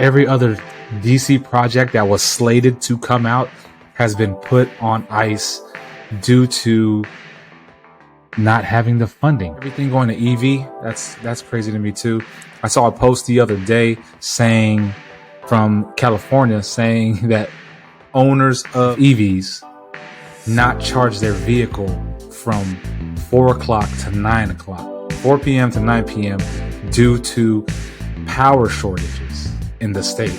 every other DC project that was slated to come out has been put on ice due to not having the funding. Everything going to EV, that's crazy to me too. I saw a post the other day from California saying that owners of EVs not charge their vehicle from 4 o'clock to 9 o'clock, 4 p.m. to 9 p.m. due to power shortages in the state,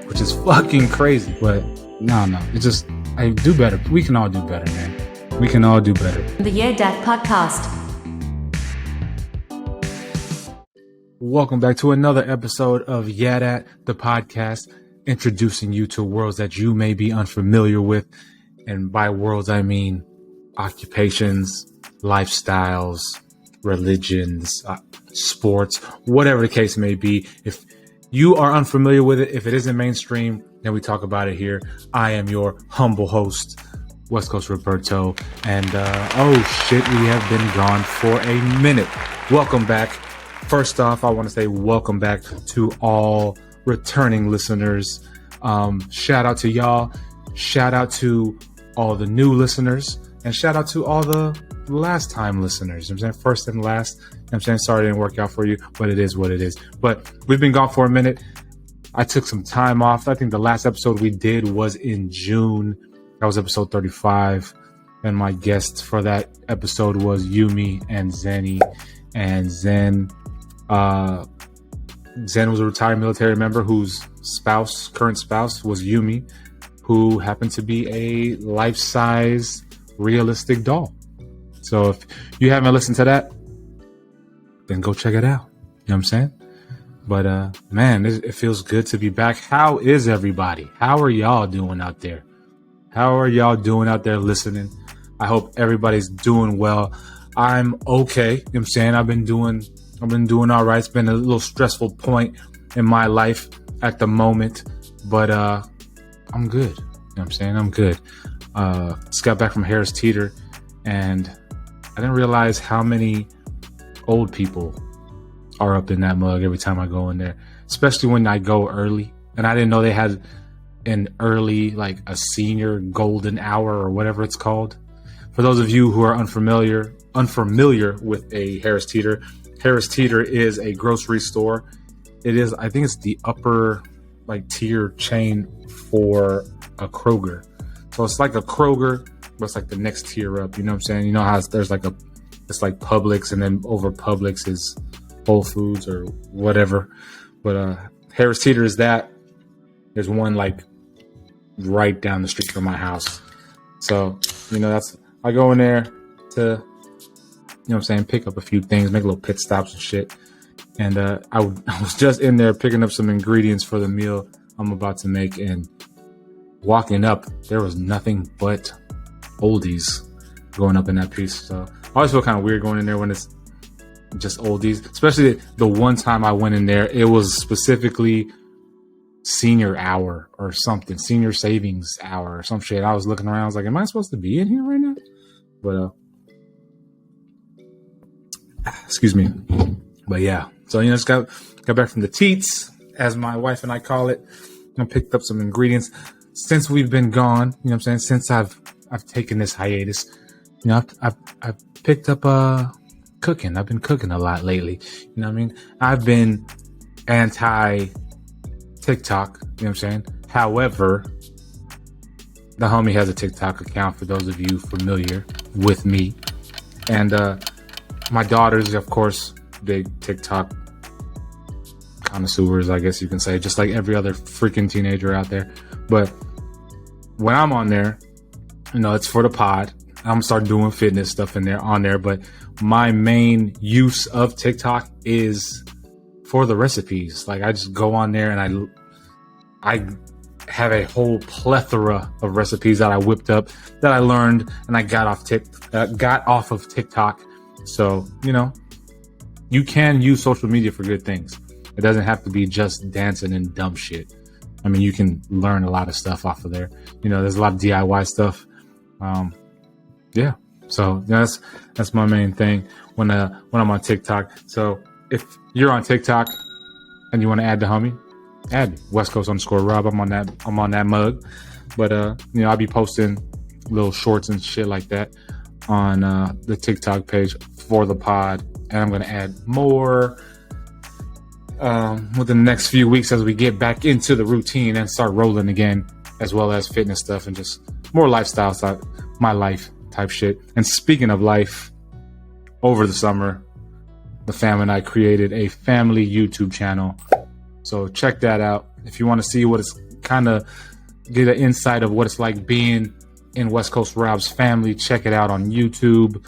which is fucking crazy. But no, it's just, I do better. We can all do better, man. We can all do better. The YeahDat podcast. Welcome back to another episode of YeahDat, the podcast, introducing you to worlds that you may be unfamiliar with. And by worlds, I mean occupations, lifestyles, religions, sports, whatever the case may be. If you are unfamiliar with it, if it isn't mainstream, then we talk about it here. I am your humble host, West Coast Roberto, and oh shit, we have been gone for a minute. Welcome back. First off, I want to say welcome back to all returning listeners. Shout out to y'all. Shout out to all the new listeners, and shout out to all the last time listeners. I'm saying first and last. I'm saying sorry it didn't work out for you, but it is what it is. But we've been gone for a minute. I took some time off. I think the last episode we did was in June. That was episode 35. And my guest for that episode was Yumi and Zenny. And Zen was a retired military member whose current spouse was Yumi, who happened to be a life-size realistic doll. So if you haven't listened to that, then go check it out. You know what I'm saying? But man, it feels good to be back. How is everybody? How are y'all doing out there? How are y'all doing out there listening? I hope everybody's doing well. I'm okay. You know what I'm saying? I've been doing all right. It's been a little stressful point in my life at the moment, but I'm good. You know what I'm saying? I'm good. Just got back from Harris Teeter, and I didn't realize how many old people are up in that mug every time I go in there, especially when I go early. And I didn't know they had an early, like a senior golden hour or whatever it's called. For those of you who are unfamiliar with a Harris Teeter is a grocery store. It is, I think it's the upper tier chain for a Kroger. So it's like a Kroger, but it's like the next tier up. You know what I'm saying? You know how there's it's like Publix, and then over Publix is Whole Foods or whatever. But Harris Teeter is that. There's one right down the street from my house. So, I go in there to, pick up a few things, make little pit stops and shit. And I was just in there picking up some ingredients for the meal I'm about to make, and walking up, there was nothing but oldies going up in that piece. So I always feel kind of weird going in there when it's just oldies, especially the one time I went in there, it was specifically senior hour or something, senior savings hour or some shit. I was looking around, I was like, am I supposed to be in here right now? But excuse me. But yeah, so just got back from the teats, as my wife and I call it. I picked up some ingredients since we've been gone. You know what I'm saying? Since I've taken this hiatus, I've picked up cooking. I've been cooking a lot lately. You know what I mean? I've been anti TikTok. You know what I'm saying? However, the homie has a TikTok account, for those of you familiar with me. And my daughters, of course, big TikTok connoisseurs, I guess you can say, just like every other freaking teenager out there. But when I'm on there, it's for the pod. I'm gonna start doing fitness stuff on there. But my main use of TikTok is for the recipes. I just go on there and I have a whole plethora of recipes that I whipped up, that I learned, and I got off of TikTok. So, you can use social media for good things. It doesn't have to be just dancing and dumb shit. I mean, you can learn a lot of stuff off of there. There's a lot of DIY stuff. Yeah. So that's my main thing when I'm on TikTok. So if you're on TikTok and you want to add the homie, add me, West Coast _Rob. I'm on that mug. But I'll be posting little shorts and shit like that on the TikTok page for the pod, and I'm gonna add more within the next few weeks as we get back into the routine and start rolling again, as well as fitness stuff and just more lifestyle stuff, my life type shit. And speaking of life, over the summer, the fam and I created a family YouTube channel. So check that out if you want to see what it's kind of get an insight of what it's like being in West Coast Rob's family. Check it out on YouTube.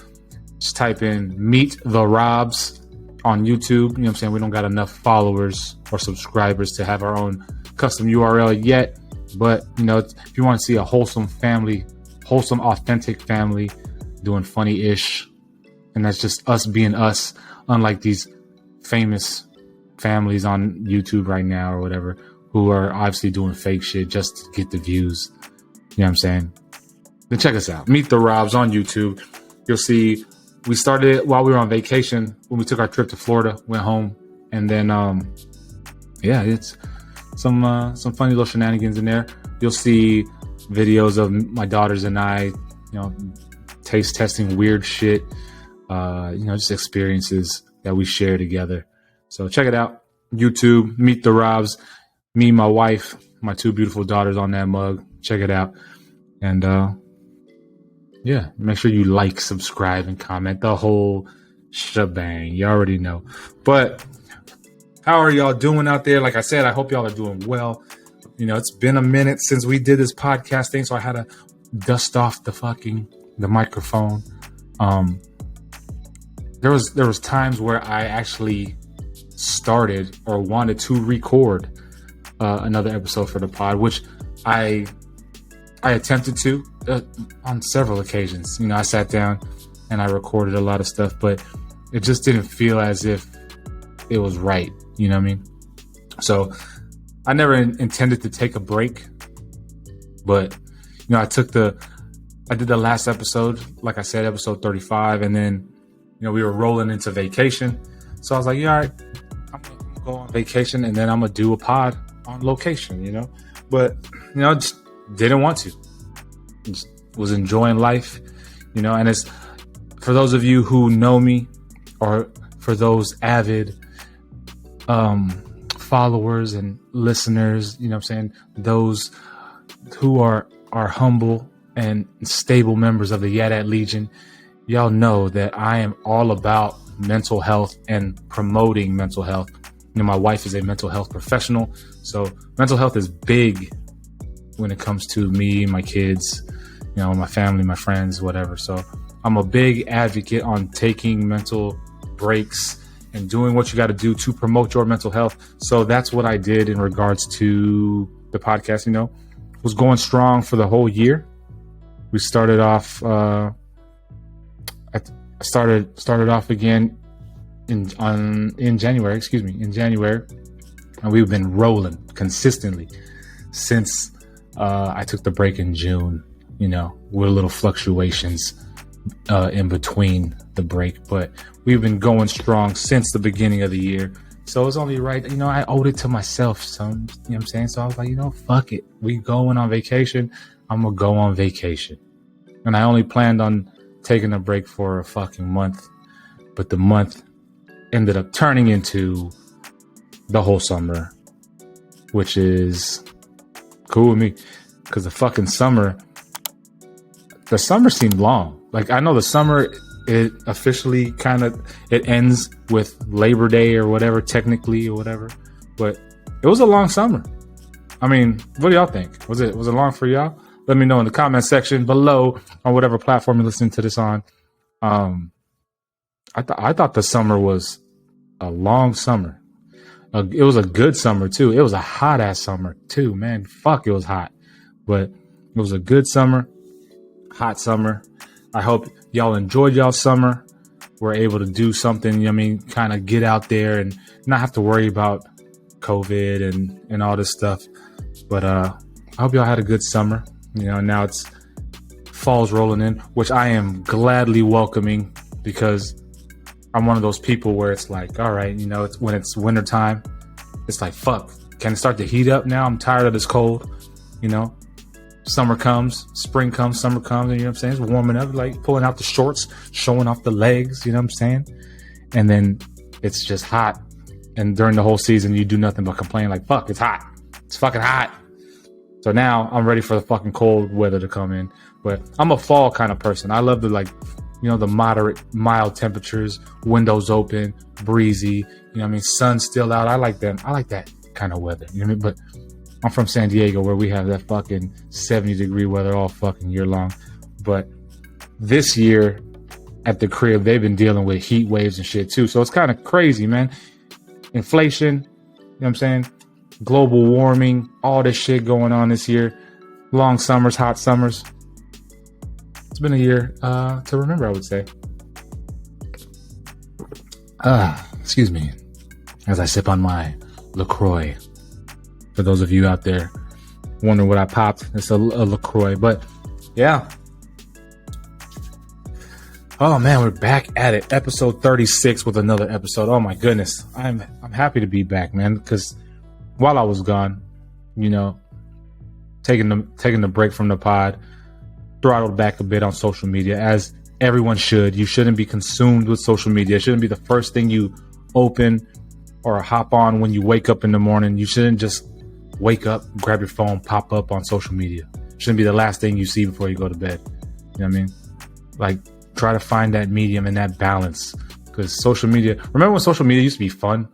Just type in Meet the Robs on YouTube. You know what I'm saying? We don't got enough followers or subscribers to have our own custom URL yet. But, if you want to see a wholesome family, wholesome, authentic family doing funny-ish, and that's just us being us, unlike these famous families on YouTube right now or whatever, who are obviously doing fake shit just to get the views. You know what I'm saying? Then check us out. Meet the Robs on YouTube. You'll see we started it while we were on vacation when we took our trip to Florida, went home, and then it's some funny little shenanigans in there. You'll see videos of my daughters and I, taste testing weird shit, just experiences that we share together. So check it out. YouTube, Meet the Robs. Me, my wife, my two beautiful daughters on that mug. Check it out. And make sure you like, subscribe, and comment. The whole shebang. You already know. But how are y'all doing out there? Like I said, I hope y'all are doing well. It's been a minute since we did this podcast thing, so I had to dust off the microphone. There was times where I actually started or wanted to record another episode for the pod, which I attempted to on several occasions. I sat down and I recorded a lot of stuff, but it just didn't feel as if it was right. You know what I mean? So I never intended to take a break, but I did the last episode, like I said, episode 35, and then we were rolling into vacation. So I was like, all right, I'm gonna go on vacation and then I'm gonna do a pod on location, but I just didn't want to. Just was enjoying life, and it's for those of you who know me, or for those avid followers and listeners, those who are humble and stable members of the YeahDat Legion, y'all know that I am all about mental health and promoting mental health. My wife is a mental health professional, so mental health is big when it comes to me, my kids, my family, my friends, whatever. So I'm a big advocate on taking mental breaks and doing what you got to do to promote your mental health. So that's what I did in regards to the podcast. Was going strong for the whole year. We started off. I started off again in January. In January, and we've been rolling consistently since I took the break in June. With little fluctuations in between the break, but we've been going strong since the beginning of the year. So it's only right, I owed it to myself. So, you know what I'm saying? So I was like, fuck it. We going on vacation. I'm going to go on vacation. And I only planned on taking a break for a fucking month, but the month ended up turning into the whole summer, which is cool with me, because the summer seemed long. Like, I know the summer, it officially it ends with Labor Day or whatever, technically, or whatever, but it was a long summer. I mean, what do y'all think? Was it long for y'all? Let me know in the comment section below on whatever platform you're listening to this on. I thought the summer was a long summer. It was a good summer too. It was a hot ass summer too, man. Fuck, it was hot, but it was a good summer, hot summer. I hope y'all enjoyed y'all summer. We're able to do something, kind of get out there and not have to worry about COVID and all this stuff. But I hope y'all had a good summer. Now it's fall's rolling in, which I am gladly welcoming, because I'm one of those people where it's like, all right, it's when it's wintertime, it's like, fuck, can it start to heat up now? I'm tired of this cold. You know, summer comes, spring comes, summer comes, and you know what I'm saying? It's warming up, like pulling out the shorts, showing off the legs, you know what I'm saying? And then it's just hot. And during the whole season, you do nothing but complain like, fuck, it's hot. It's fucking hot. So now I'm ready for the fucking cold weather to come in. But I'm a fall kind of person. I love the, like, you know, the moderate, mild temperatures, windows open, breezy, you know what I mean? Sun's still out. I like that. I like that kind of weather. You know what I mean? But I'm from San Diego, where we have that fucking 70-degree weather all fucking year long. But this year at the crib, they've been dealing with heat waves and shit too. So it's kind of crazy, man. Inflation, you know what I'm saying? Global warming, all this shit going on this year. Long summers, hot summers. It's been a year to remember, I would say. Excuse me, as I sip on my LaCroix. For those of you out there wondering what I popped, it's a LaCroix. But yeah. Oh man, we're back at it. Episode 36 with another episode. Oh my goodness. I'm happy to be back, man, because while I was gone, you know, taking the break from the pod, throttled back a bit on social media, as everyone should. You shouldn't be consumed with social media. It shouldn't be the first thing you open or hop on when you wake up in the morning. You shouldn't just wake up, grab your phone, pop up on social media. It shouldn't be the last thing you see before you go to bed. You know what I mean? Like, try to find that medium and that balance. Because social media, remember when social media used to be fun?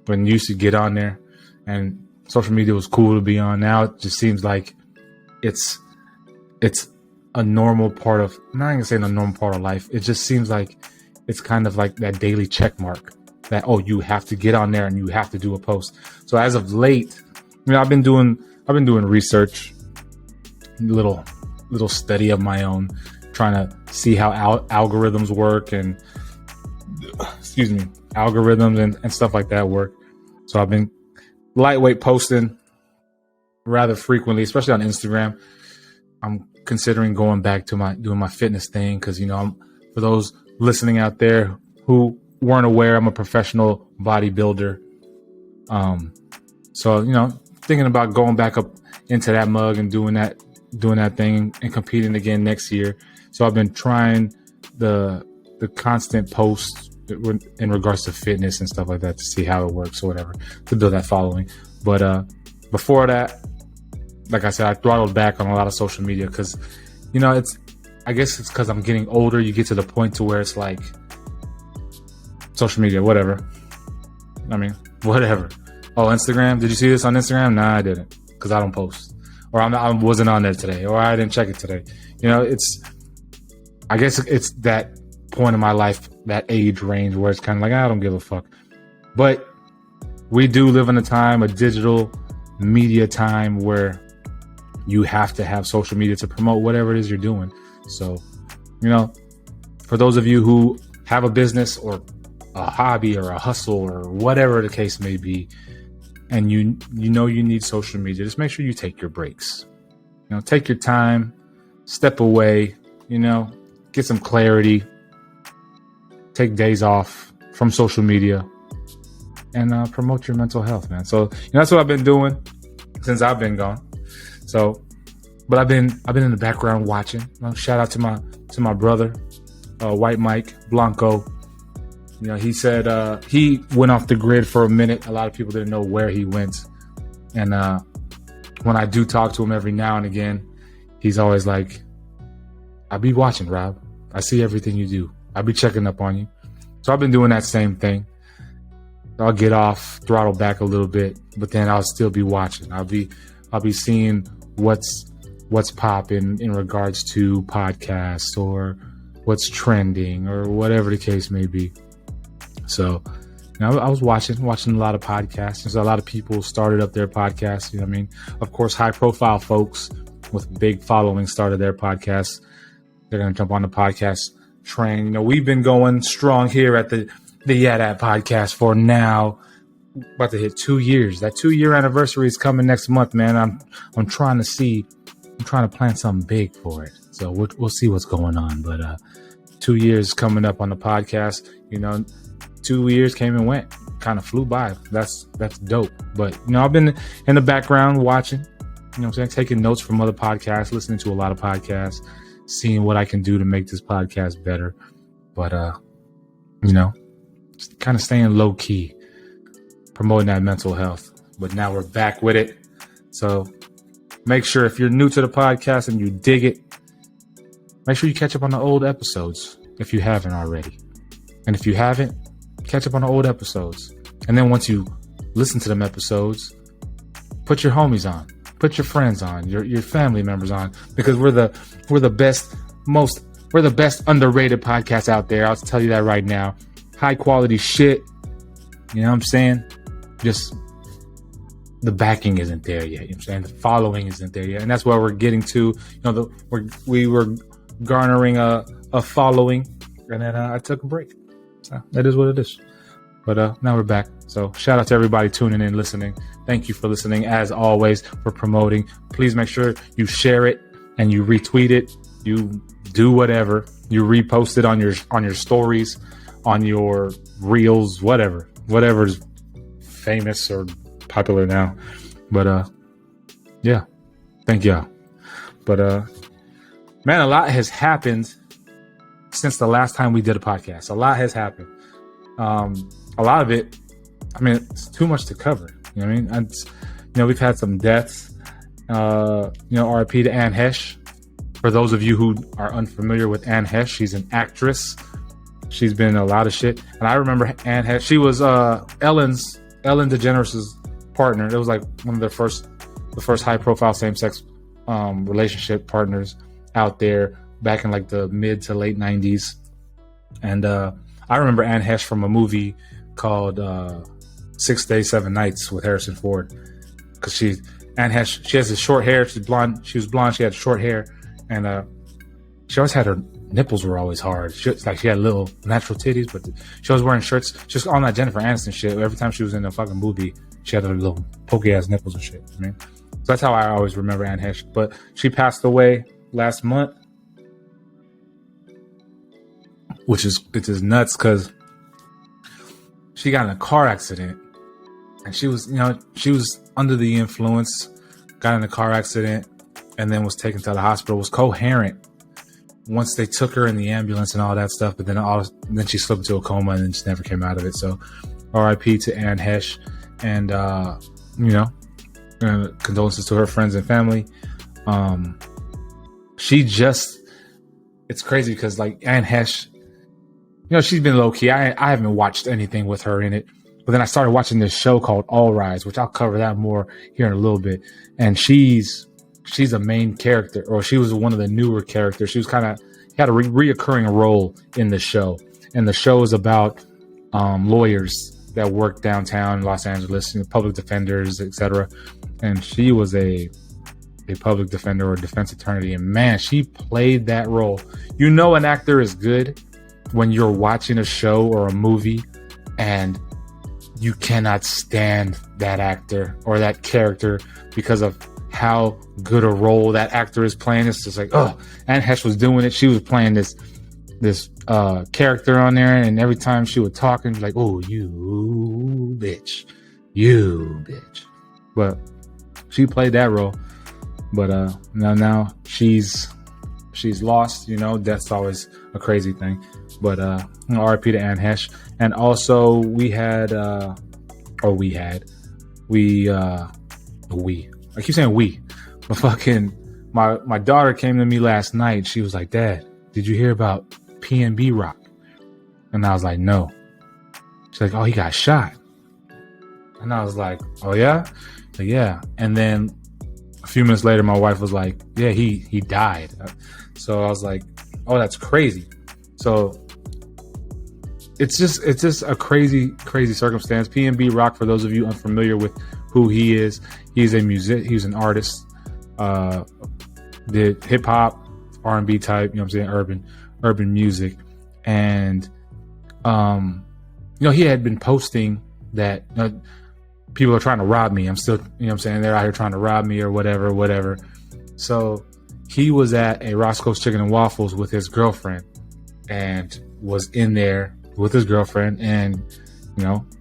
When you used to get on there and social media was cool to be on. Now it just seems like it's a normal part of, I'm not even saying a normal part of life. It just seems like it's kind of like that daily check mark that, oh, you have to get on there and you have to do a post. So as of late, you know, I've been doing research, little study of my own, trying to see how algorithms work and algorithms and stuff like that work. So I've been lightweight posting rather frequently, especially on Instagram. I'm considering going back to doing my fitness thing, because, you know, for those listening out there who weren't aware, I'm a professional bodybuilder. So, you know, thinking about going back up into that mug and doing that thing and competing again next year. So I've been trying the constant posts in regards to fitness and stuff like that to see how it works or whatever, to build that following. But before that, like I said, I throttled back on a lot of social media because, you know, I guess it's because I'm getting older. You get to the point to where it's like, social media, whatever. I mean, whatever. Oh, Instagram? Did you see this on Instagram? Nah, I didn't, because I don't post. Or I wasn't on there today, or I didn't check it today. You know, I guess it's that point in my life, that age range where it's kind of like, I don't give a fuck. But we do live in a digital media time, where you have to have social media to promote whatever it is you're doing. So, you know, for those of you who have a business or a hobby or a hustle or whatever the case may be, and you know you need social media, just make sure you take your breaks. You know, take your time, step away, you know, get some clarity, take days off from social media, and promote your mental health, man. So, you know, that's what I've been doing since I've been gone. So, but I've been in the background watching. You know, shout out to my brother, White Mike Blanco. You know, he said he went off the grid for a minute. A lot of people didn't know where he went. And when I do talk to him every now and again, he's always like, I be watching, Rob. I see everything you do. I be checking up on you. So I've been doing that same thing. I'll get off, throttle back a little bit, but then I'll still be watching. I'll be seeing what's popping in regards to podcasts or what's trending or whatever the case may be. So, you know, I was watching a lot of podcasts. There's a lot of people started up their podcasts. You know what I mean? Of course, high profile folks with big followings started their podcasts. They're going to jump on the podcast train. You know, we've been going strong here at the YeahDat podcast for now about to hit 2 years. That 2-year anniversary is coming next month, man. I'm trying to plan something big for it. So we'll see what's going on. But 2 years coming up on the podcast. You know, 2 years came and went. kind of flew by. That's dope. But I've been in the background watching, I'm saying, taking notes from other podcasts, listening to a lot of podcasts, seeing what I can do to make this podcast better. But just kind of staying low key, promoting that mental health. But now we're back with it. So make sure, if you're new to the podcast and you dig it, make sure you catch up on the old episodes if you haven't already. And if you haven't, catch up on the old episodes. And then once you listen to them episodes, put your homies on, put your friends on, your family members on, because we're the best underrated podcast out there. I'll tell you that right now. High quality shit. You know what I'm saying? Just the backing isn't there yet. You know what I'm saying? The following isn't there yet. And that's where we're getting to. We were garnering a following, and then I took a break. So that is what it is. But now we're back. So shout out to everybody tuning in, listening. Thank you for listening, as always, for promoting. Please make sure you share it and you retweet it. You do whatever. You repost it on your stories, on your reels, whatever's famous or popular now. But yeah, thank y'all. But man, a lot has happened since the last time we did a podcast. A lot has happened. A lot of it, I mean, it's too much to cover. You know what I mean? We've had some deaths. RIP to Anne Hesh. For those of you who are unfamiliar with Anne Hesh, she's an actress. She's been in a lot of shit. And I remember Anne Hesh. She was Ellen DeGeneres' partner. It was like one of the first high-profile same-sex relationship partners out there back in like the mid to late 90s. And I remember Anne Hesh from a movie called 6 Days, 7 Nights with Harrison Ford. Because Anne Hesh, she has this short hair. She's blonde. She was blonde. She had short hair. And she always had her nipples were always hard. She had little natural titties, but she was wearing shirts. Just on that Jennifer Aniston shit. Every time she was in a fucking movie, she had her little pokey ass nipples and shit. I mean, so that's how I always remember Anne Hesh. But she passed away last month, which is nuts because she got in a car accident, and she was under the influence, got in a car accident, and then was taken to the hospital. Was coherent once they took her in the ambulance and all that stuff, but then she slipped into a coma and then just never came out of it. So RIP to Anne Hesh, and condolences to her friends and family. It's crazy because like Anne Hesh, she's been low key. I haven't watched anything with her in it, but then I started watching this show called All Rise, which I'll cover that more here in a little bit. And she's a main character, or she was one of the newer characters. She was had a reoccurring role in the show. And the show is about lawyers that work downtown Los Angeles, public defenders, etc. And she was a public defender or defense attorney. And man, she played that role. An actor is good when you're watching a show or a movie and you cannot stand that actor or that character because of how good a role that actor is playing. It's just like, oh, Anne Hesh was doing it. She was playing this character on there, and every time she would talk and be like, oh, you bitch. But she played that role. But now she's lost. Death's always a crazy thing. But RIP to Anne Hesh. And also we I keep saying we. But fucking my daughter came to me last night. She was like, Dad, did you hear about PnB Rock? And I was like, no. She's like, oh, he got shot. And I was like, oh yeah? Like, yeah. And then a few minutes later, my wife was like, yeah, he died. So I was like, oh, that's crazy. So it's just a crazy circumstance. PnB Rock, for those of you unfamiliar with who he is, he's a he's an artist, did hip hop, R&B type, urban music. And he had been posting that people are trying to rob me. I'm still, they're out here trying to rob me or whatever. So he was at a Roscoe's Chicken and Waffles with his girlfriend, and was in there with his girlfriend, and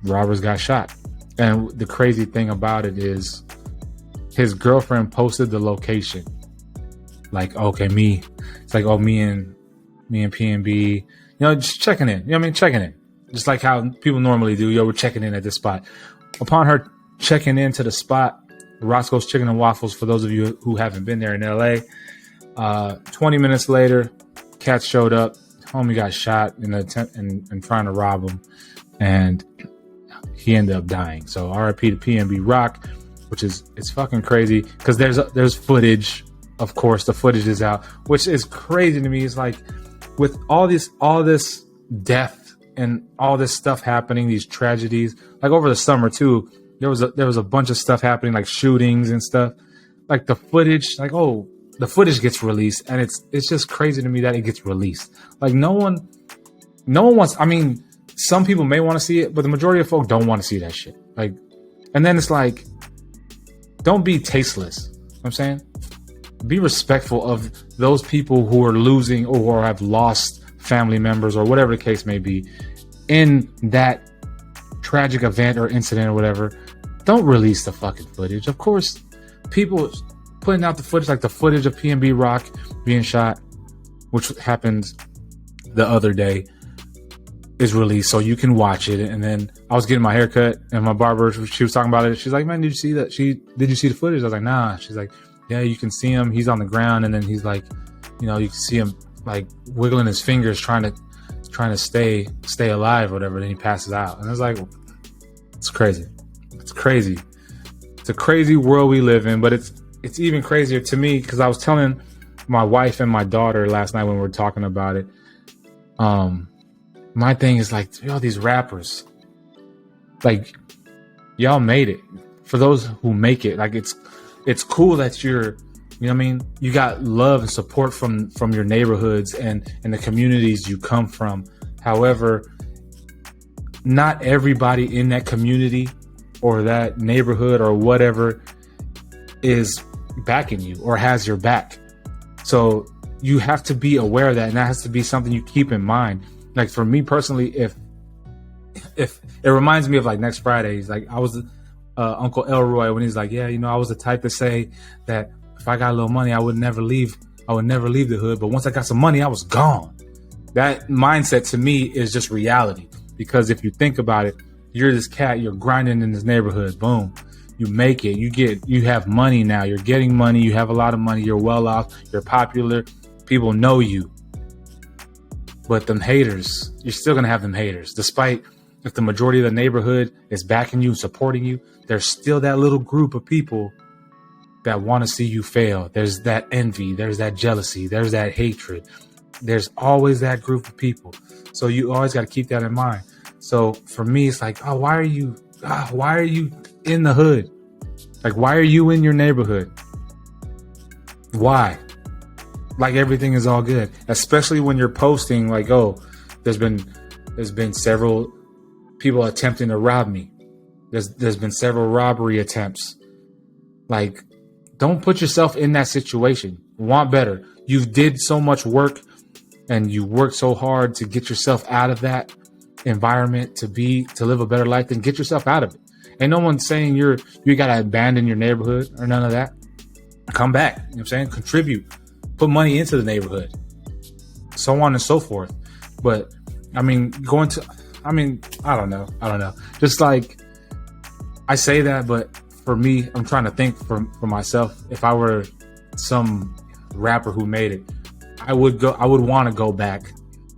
robbers got shot. And the crazy thing about it is his girlfriend posted the location. Like, okay, it's like, oh, me and PnB, just checking in. Checking in. Just like how people normally do. We're checking in at this spot. Upon her checking into the spot, Roscoe's Chicken and Waffles, for those of you who haven't been there in LA, 20 minutes later, cats showed up. Homie got shot in trying to rob him, and he ended up dying. So RIP to PnB Rock, which it's fucking crazy because there's footage. Of course, the footage is out, which is crazy to me. It's like with all this death and all this stuff happening, these tragedies, like over the summer too, there was a bunch of stuff happening, like shootings and stuff. Like the footage, the footage gets released, and it's just crazy to me that it gets released. Like no one wants. I mean, some people may want to see it, but the majority of folk don't want to see that shit. Like, and then it's like, don't be tasteless. You know what I'm saying, be respectful of those people who are losing or have lost family members or whatever the case may be in that tragic event or incident or whatever. Don't release the fucking footage. Of course, people putting out the footage, like the footage of PnB Rock being shot, which happened the other day, is released so you can watch it. And then I was getting my haircut, and my barber, she was talking about it. She's like, man, did you see that? Did you see the footage? I was like, nah. She's like, yeah, you can see him. He's on the ground, and then he's like, you can see him like wiggling his fingers, trying to stay alive or whatever. Then he passes out, and I was like, it's crazy. It's crazy. It's a crazy world we live in, but it's even crazier to me because I was telling my wife and my daughter last night when we were talking about it. My thing is like, these rappers, like, y'all made it. For those who make it, like, it's cool that you're, you got love and support from your neighborhoods and the communities you come from. However, not everybody in that community or that neighborhood or whatever is backing you or has your back. So you have to be aware of that, and that has to be something you keep in mind. Like for me personally, if it reminds me of like next Fridays, like I was Uncle Elroy when he's like, yeah, I was the type to say that if I got a little money, I would never leave the hood. But once I got some money, I was gone. That mindset to me is just reality, because if you think about it, you're this cat, you're grinding in this neighborhood, boom, you make it, you have money now, you're getting money, you have a lot of money, you're well off, you're popular, people know you. But them haters, you're still going to have them haters. Despite if the majority of the neighborhood is backing you, supporting you, there's still that little group of people that want to see you fail. There's that envy, there's that jealousy, there's that hatred. There's always that group of people. So you always got to keep that in mind. So for me, it's like, why are you in the hood? Like, why are you in your neighborhood? Why? Like everything is all good, especially when you're posting like, there's been several people attempting to rob me. There's been several robbery attempts. Like, don't put yourself in that situation. Want better. You did so much work and you worked so hard to get yourself out of that environment to live a better life. Then get yourself out of it. Ain't no one saying you gotta abandon your neighborhood or none of that. Come back. You know what I'm saying? Contribute. Put money into the neighborhood, so on and so forth. But I don't know. Just like I say that, but for me, I'm trying to think for myself. If I were some rapper who made it, I would want to go back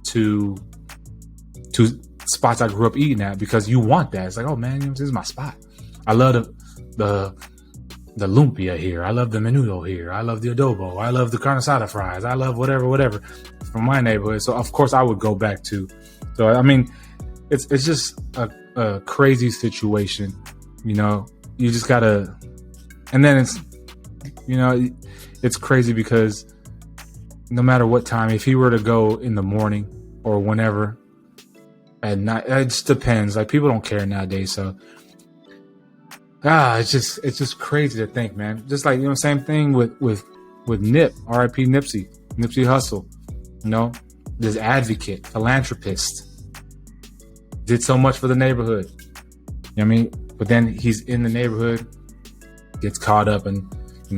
to spots I grew up eating at, because you want that. It's like, oh man, this is my spot. I love the lumpia here. I love the menudo here. I love the adobo. I love the carne asada fries. I love whatever from my neighborhood. So of course I would go back to. So I mean, it's just a crazy situation. You just gotta, and then it's crazy because no matter what time, if he were to go in the morning or whenever at night, it just depends. Like people don't care nowadays. So it's just crazy to think, man. Just like, same thing with Nip, R.I.P. Nipsey Hussle, this advocate, philanthropist, did so much for the neighborhood. You know what I mean? But then he's in the neighborhood, gets caught up, and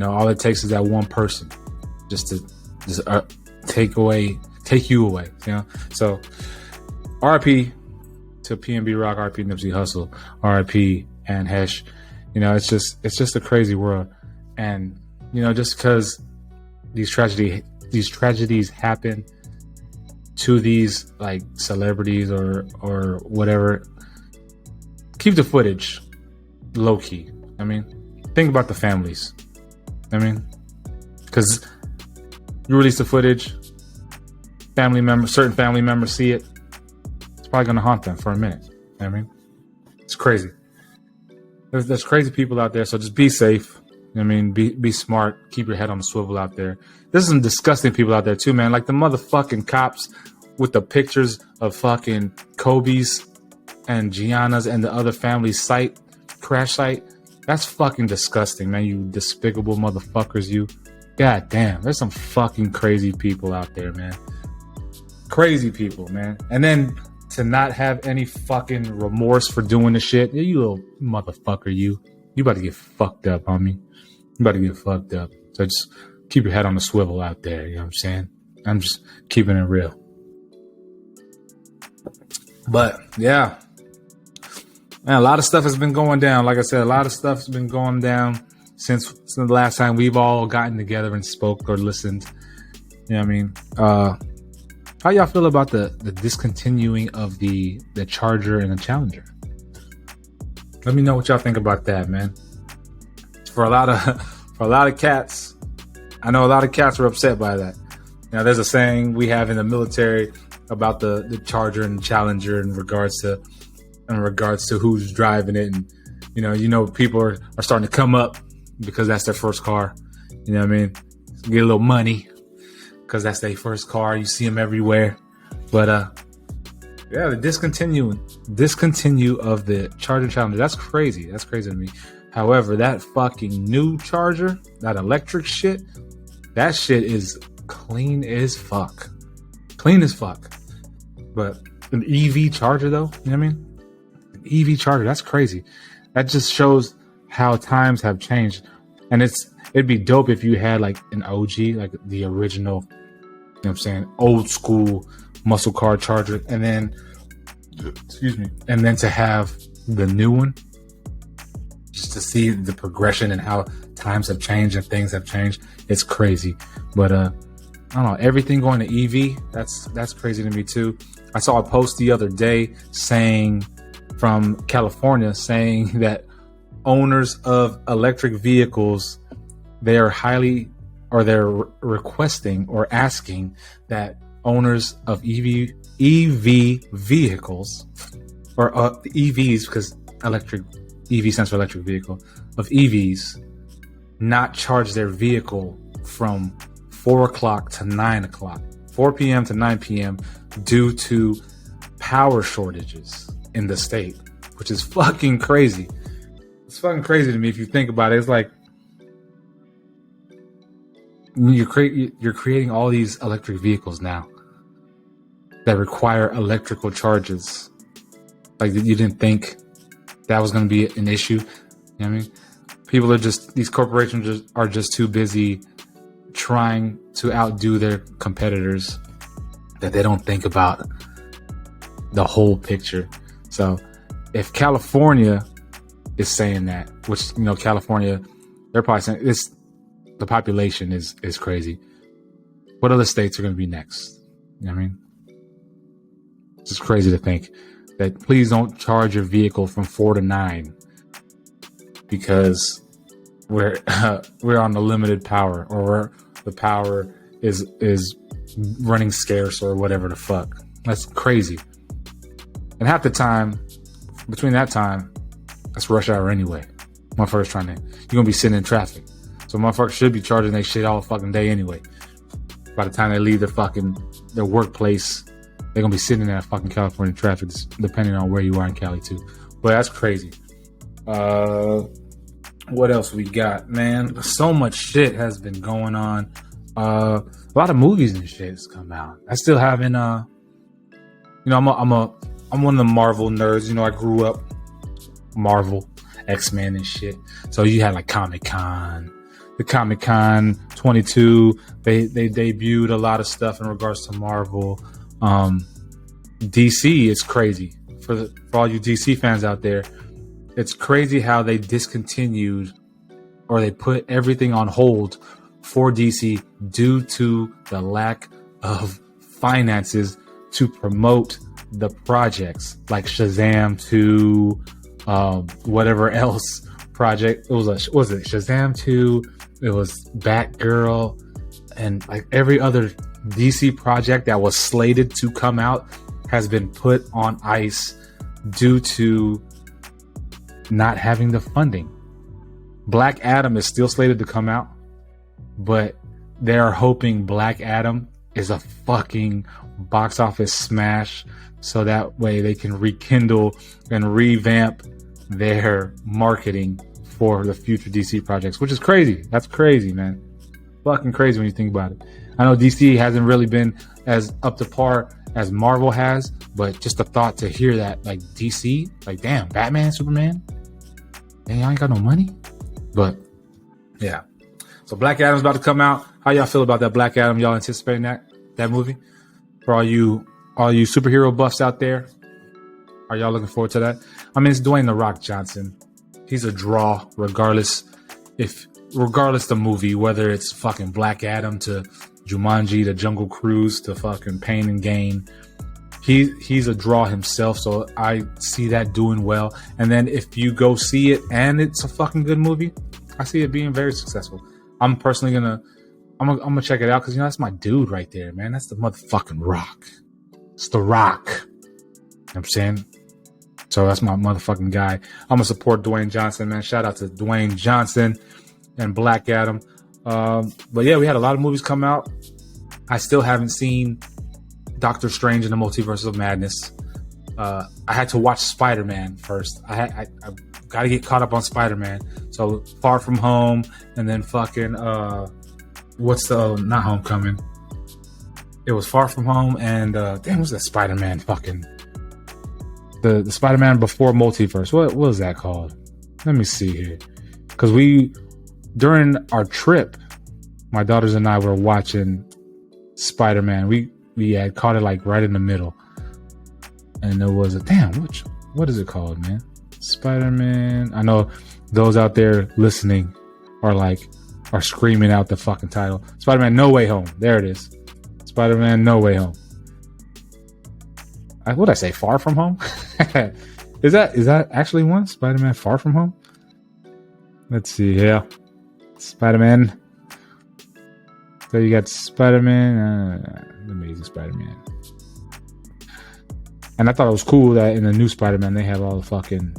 all it takes is that one person just to take you away. So RIP to PnB Rock, RIP Nipsey Hussle, RIP and Hesh. It's just a crazy world. And just because these tragedies happen to these like celebrities or whatever, keep the footage low key. Think about the families. Because you release the footage, certain family members see it, it's probably gonna haunt them for a minute. It's crazy. There's crazy people out there, so just be safe. Be smart. Keep your head on the swivel out there. There's some disgusting people out there too, man. Like the motherfucking cops with the pictures of fucking Kobe's and Gianna's and the other family's crash site. That's fucking disgusting, man. You despicable motherfuckers, you. God damn, there's some fucking crazy people out there, man. Crazy people, man. And then to not have any fucking remorse for doing the shit. You little motherfucker, you. You about to get fucked up, homie. You about to get fucked up. So just keep your head on the swivel out there. You know what I'm saying? I'm just keeping it real. But yeah, man, a lot of stuff has been going down. Like I said, a lot of stuff has been going down since the last time we've all gotten together and spoke or listened. You know what I mean? How y'all feel about the discontinuing of the Charger and the Challenger? Let me know what y'all think about that, man. For a lot of cats, I know a lot of cats are upset by that. Now, there's a saying we have in the military about the Charger and Challenger in regards to who's driving it, and people are starting to come up because that's their first car. You know what I mean? Get a little money because that's their first car. You see them everywhere. But yeah, the discontinue of the Charger Challenger. That's crazy. That's crazy to me. However, that fucking new Charger, that electric shit, that shit is clean as fuck. Clean as fuck. But an EV Charger, though, you know what I mean? An EV Charger, that's crazy. That just shows how times have changed. And it'd be dope if you had like an OG, like the original, you know what I'm saying, old school muscle car Charger, and then to have the new one, just to see the progression and how times have changed and things have changed. It's crazy. But I don't know, everything going to EV, that's crazy to me too. I saw a post the other day from California saying that owners of electric vehicles, they're requesting or asking that owners of EV vehicles, or EVs, because EV stands for electric vehicle, of EVs, not charge their vehicle from 4 o'clock to 9 o'clock, 4 p.m. to 9 p.m. due to power shortages in the state, which is fucking crazy. It's fucking crazy to me if you think about it. It's like you're creating all these electric vehicles now that require electrical charges. Like, you didn't think that was going to be an issue. You know what I mean? These corporations are just too busy trying to outdo their competitors that they don't think about the whole picture. So if California is saying that, which, California, they're probably saying the population is crazy. What other states are going to be next? You know what I mean? It's just crazy to think that please don't charge your vehicle from 4 to 9 because we're on the limited power, or the power is running scarce, or whatever the fuck. That's crazy. And half the time, between that time, that's rush hour anyway. Motherfuckers you're gonna be sitting in traffic. So motherfuckers should be charging their shit all fucking day anyway. By the time they leave their workplace, they're gonna be sitting in that fucking California traffic, depending on where you are in Cali too. But that's crazy. What else we got, man? So much shit has been going on. A lot of movies and shit has come out. I still haven't. I'm I'm one of the Marvel nerds. You know, I grew up Marvel, X-Men and shit. So you had like Comic-Con. The Comic-Con 22, they debuted a lot of stuff in regards to Marvel. DC is crazy. For all you DC fans out there, it's crazy how they discontinued or they put everything on hold for DC due to the lack of finances to promote the projects like Shazam 2, whatever else project. It was Shazam 2, it was Batgirl, and like every other DC project that was slated to come out has been put on ice due to not having the funding. Black Adam is still slated to come out, but they're hoping Black Adam is a fucking box office smash so that way they can rekindle and revamp their marketing for the future DC projects, which is crazy. That's crazy, man. Fucking crazy when you think about it. I know DC hasn't really been as up to par as Marvel has, but just the thought to hear that, like DC, like damn, Batman, Superman, dang, y'all ain't got no money. But yeah, so Black Adam's about to come out. How y'all feel about that Black Adam? Y'all anticipating that movie? For all you superhero buffs out there, are y'all looking forward to that? I mean, it's Dwayne "The Rock" Johnson. He's a draw, regardless the movie, whether it's fucking Black Adam to Jumanji to Jungle Cruise to fucking Pain and Gain. He's a draw himself, so I see that doing well. And then if you go see it and it's a fucking good movie, I see it being very successful. I'm personally gonna check it out because, you know, that's my dude right there, man. That's the motherfucking Rock. It's the Rock. You know what I'm saying? So that's my motherfucking guy. I'm gonna support Dwayne Johnson, man. Shout out to Dwayne Johnson and Black Adam. But yeah, we had a lot of movies come out. I still haven't seen Doctor Strange in the Multiverse of Madness. I had to watch Spider-Man first. I got to get caught up on Spider-Man. So Far From Home, and then fucking not Homecoming. It was Far From Home, and what's that Spider-Man fucking the Spider-Man before Multiverse? What was that called? Let me see here, because during our trip, my daughters and I were watching Spider-Man. We had caught it like right in the middle, and there was what is it called, man? Spider-Man. I know those out there listening are screaming out the fucking title. Spider-Man No Way Home. There it is. Spider-Man No Way Home. What'd I say? Far From Home? Is that actually one? Spider-Man Far From Home? Let's see here. Spider-Man. So you got Spider-Man, Amazing Spider-Man. And I thought it was cool that in the new Spider-Man they have all the fucking,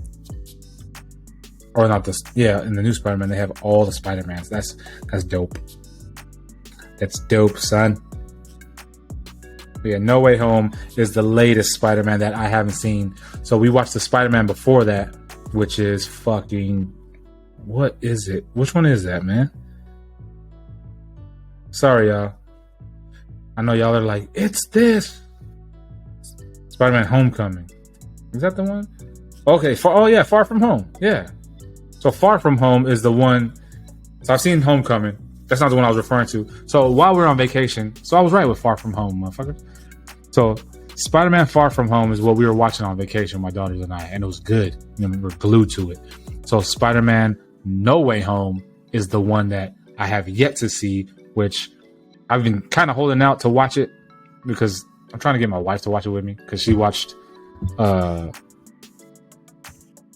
or not this, yeah, in the new Spider-Man they have all the Spider-Mans. That's dope. That's dope, son. But yeah, No Way Home is the latest Spider-Man that I haven't seen. So we watched the Spider-Man before that, which is fucking, what is it? Which one is that, man? Sorry, y'all. I know y'all are like, it's this. Spider-Man Homecoming. Is that the one? Okay. Far From Home. Yeah. So Far From Home is the one. So I've seen Homecoming. That's not the one I was referring to. So while we were on vacation, so I was right with Far From Home, motherfucker. So Spider-Man Far From Home is what we were watching on vacation, my daughters and I, and it was good. You know, we were glued to it. So Spider-Man No Way Home is the one that I have yet to see, which I've been kind of holding out to watch it because I'm trying to get my wife to watch it with me because she watched what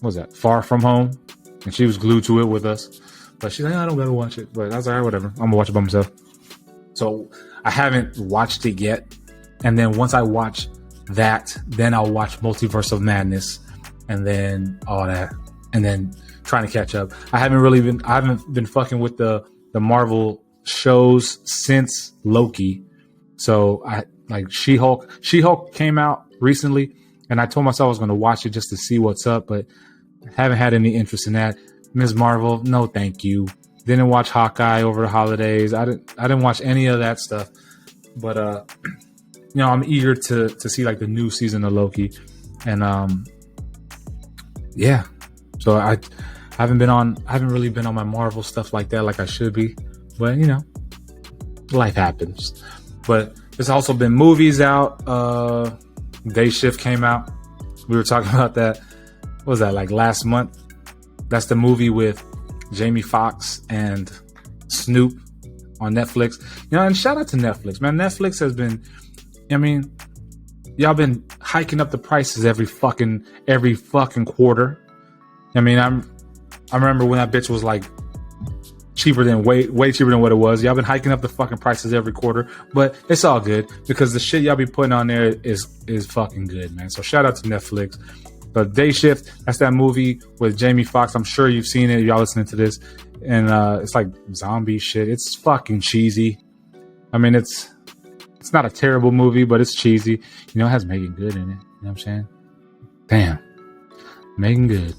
was that? Far From Home, and she was glued to it with us. But she's like, I don't gotta watch it. But I was like, all right, whatever. I'm gonna watch it by myself. So I haven't watched it yet. And then once I watch that, then I'll watch Multiverse of Madness, and then all that, and then trying to catch up. I haven't been fucking with the Marvel shows since Loki. So I like She-Hulk. She-Hulk came out recently, and I told myself I was going to watch it just to see what's up, but haven't had any interest in that. Ms. Marvel, no thank you. Didn't watch Hawkeye over the holidays. I didn't watch any of that stuff. But you know, I'm eager to see like the new season of Loki. And yeah, so I haven't really been on my Marvel stuff like that, like I should be, but you know, life happens. But there's also been movies out. Day Shift came out. We were talking about that. What was that, like last month? That's the movie with Jamie Foxx and Snoop on Netflix. You know, and shout out to Netflix, man. Netflix has been, I mean, y'all been hiking up the prices every fucking quarter. I mean, I remember when that bitch was like cheaper than way cheaper than what it was. Y'all been hiking up the fucking prices every quarter, but it's all good because the shit y'all be putting on there is fucking good, man. So shout out to Netflix. But Day Shift, that's that movie with Jamie Foxx. I'm sure you've seen it. Y'all listening to this, and it's like zombie shit. It's fucking cheesy. I mean, it's not a terrible movie, but it's cheesy. You know, it has Megan Good in it. You know what I'm saying? Damn, Megan Good.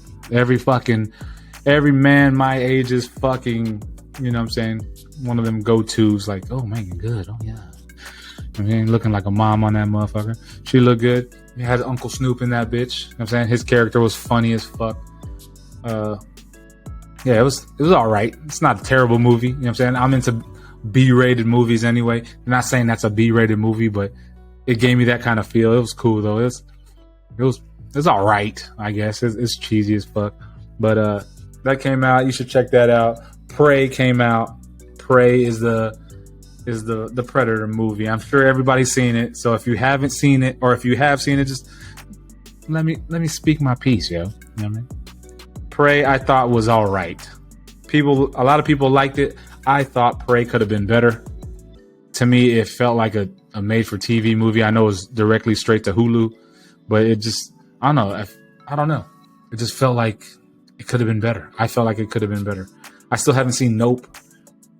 Every man my age is fucking, you know what I'm saying, one of them go-tos, like, oh, Megan Good, oh yeah. I mean, looking like a mom on that motherfucker. She looked good. He had Uncle Snoop in that bitch. You know what I'm saying? His character was funny as fuck. Yeah, it was all right. It's not a terrible movie. You know what I'm saying? I'm into B-rated movies anyway. I'm not saying that's a B-rated movie, but it gave me that kind of feel. It was cool though. It was all right, I guess. It's cheesy as fuck. But that came out. You should check that out. Prey came out. Prey is the Predator movie. I'm sure everybody's seen it. So if you haven't seen it, or if you have seen it, just let me speak my piece, yo. You know what I mean? Prey, I thought was all right. A lot of people liked it. I thought Prey could have been better. To me, it felt like a made-for-TV movie. I know it was directly straight to Hulu, but it just, I don't know. It just felt like it could have been better. I felt like it could have been better. I still haven't seen Nope.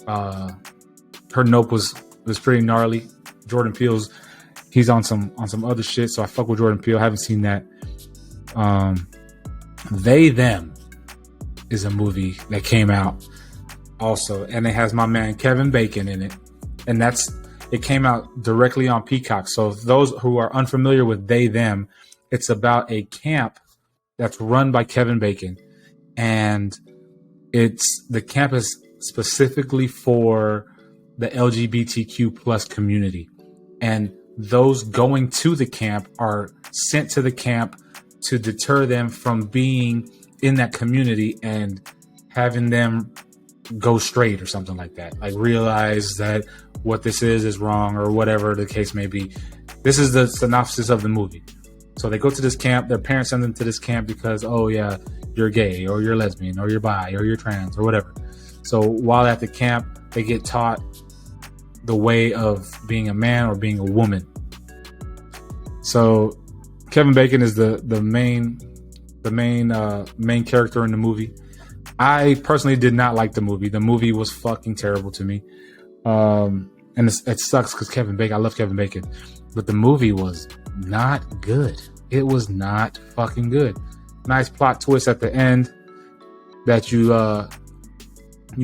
Her Nope was pretty gnarly. Jordan Peele's, he's on some other shit, so I fuck with Jordan Peele. I haven't seen that. They Them is a movie that came out also, and it has my man Kevin Bacon in it, and it came out directly on Peacock. So those who are unfamiliar with They Them, it's about a camp that's run by Kevin Bacon, and the camp is specifically for the LGBTQ plus community, and those going to the camp are sent to the camp to deter them from being in that community and having them go straight or something like that. Like realize that what this is wrong or whatever the case may be. This is the synopsis of the movie. So they go to this camp. Their parents send them to this camp because, oh yeah, you're gay or you're lesbian or you're bi or you're trans or whatever. So while at the camp, they get taught the way of being a man or being a woman. So Kevin Bacon is the main character in the movie. I personally did not like the movie. The movie was fucking terrible to me. And it sucks because I love Kevin Bacon, but the movie was not good. It was not fucking good. Nice plot twist at the end that you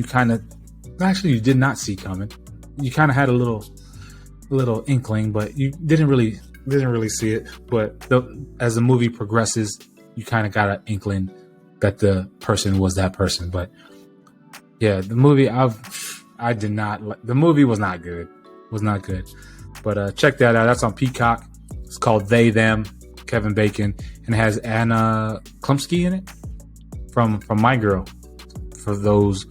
kind of, actually you did not see coming. You kind of had a little inkling, but you didn't really see it. But as the movie progresses, you kind of got an inkling that the person was that person. But yeah, the movie I did not like. The movie was not good. But check that out. That's on Peacock. It's called They Them, Kevin Bacon, and it has Anna Klumsky in it from My Girl. For those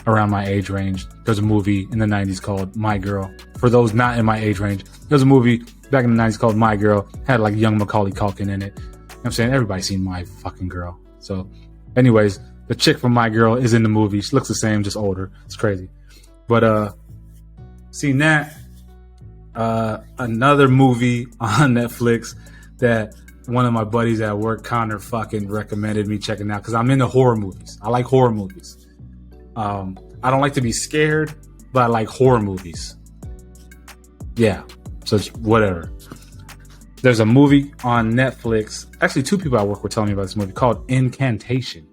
around my age range, there's a movie in the 90s called My Girl. For those not in my age range, there's a movie back in the 90s called My Girl. Had like young Macaulay Culkin in it. You know what I'm saying? Everybody's seen My Fucking Girl. So anyways, the chick from My Girl is in the movie. She looks the same, just older. It's crazy. But seen that. Another movie on Netflix that one of my buddies at work, Connor, fucking recommended me checking out because I'm into horror movies. I like horror movies. I don't like to be scared, but I like horror movies. Yeah, so it's whatever. There's a movie on Netflix. Actually, two people at work were telling me about this movie called Incantation.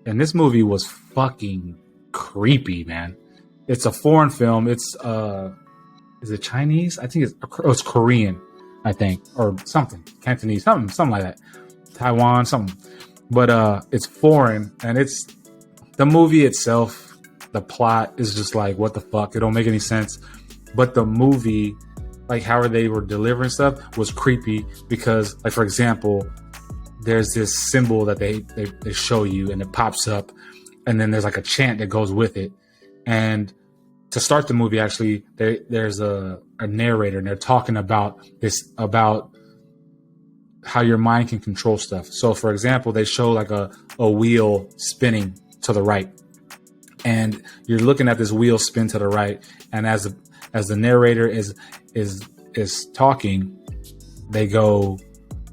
And this movie was fucking creepy, man. It's a foreign film. It's, is it Chinese? I think it's Korean. I think, or something, Cantonese, something like that, Taiwan, something. But it's foreign, and it's the movie itself. The plot is just like, what the fuck? It don't make any sense. But the movie, like how they were delivering stuff, was creepy because, like, for example, there's this symbol that they show you, and it pops up, and then there's like a chant that goes with it. And to start the movie, actually, there's a narrator, and they're talking about how your mind can control stuff. So, for example, they show like a wheel spinning to the right, and you're looking at this wheel spin to the right, and as the narrator is talking, they go,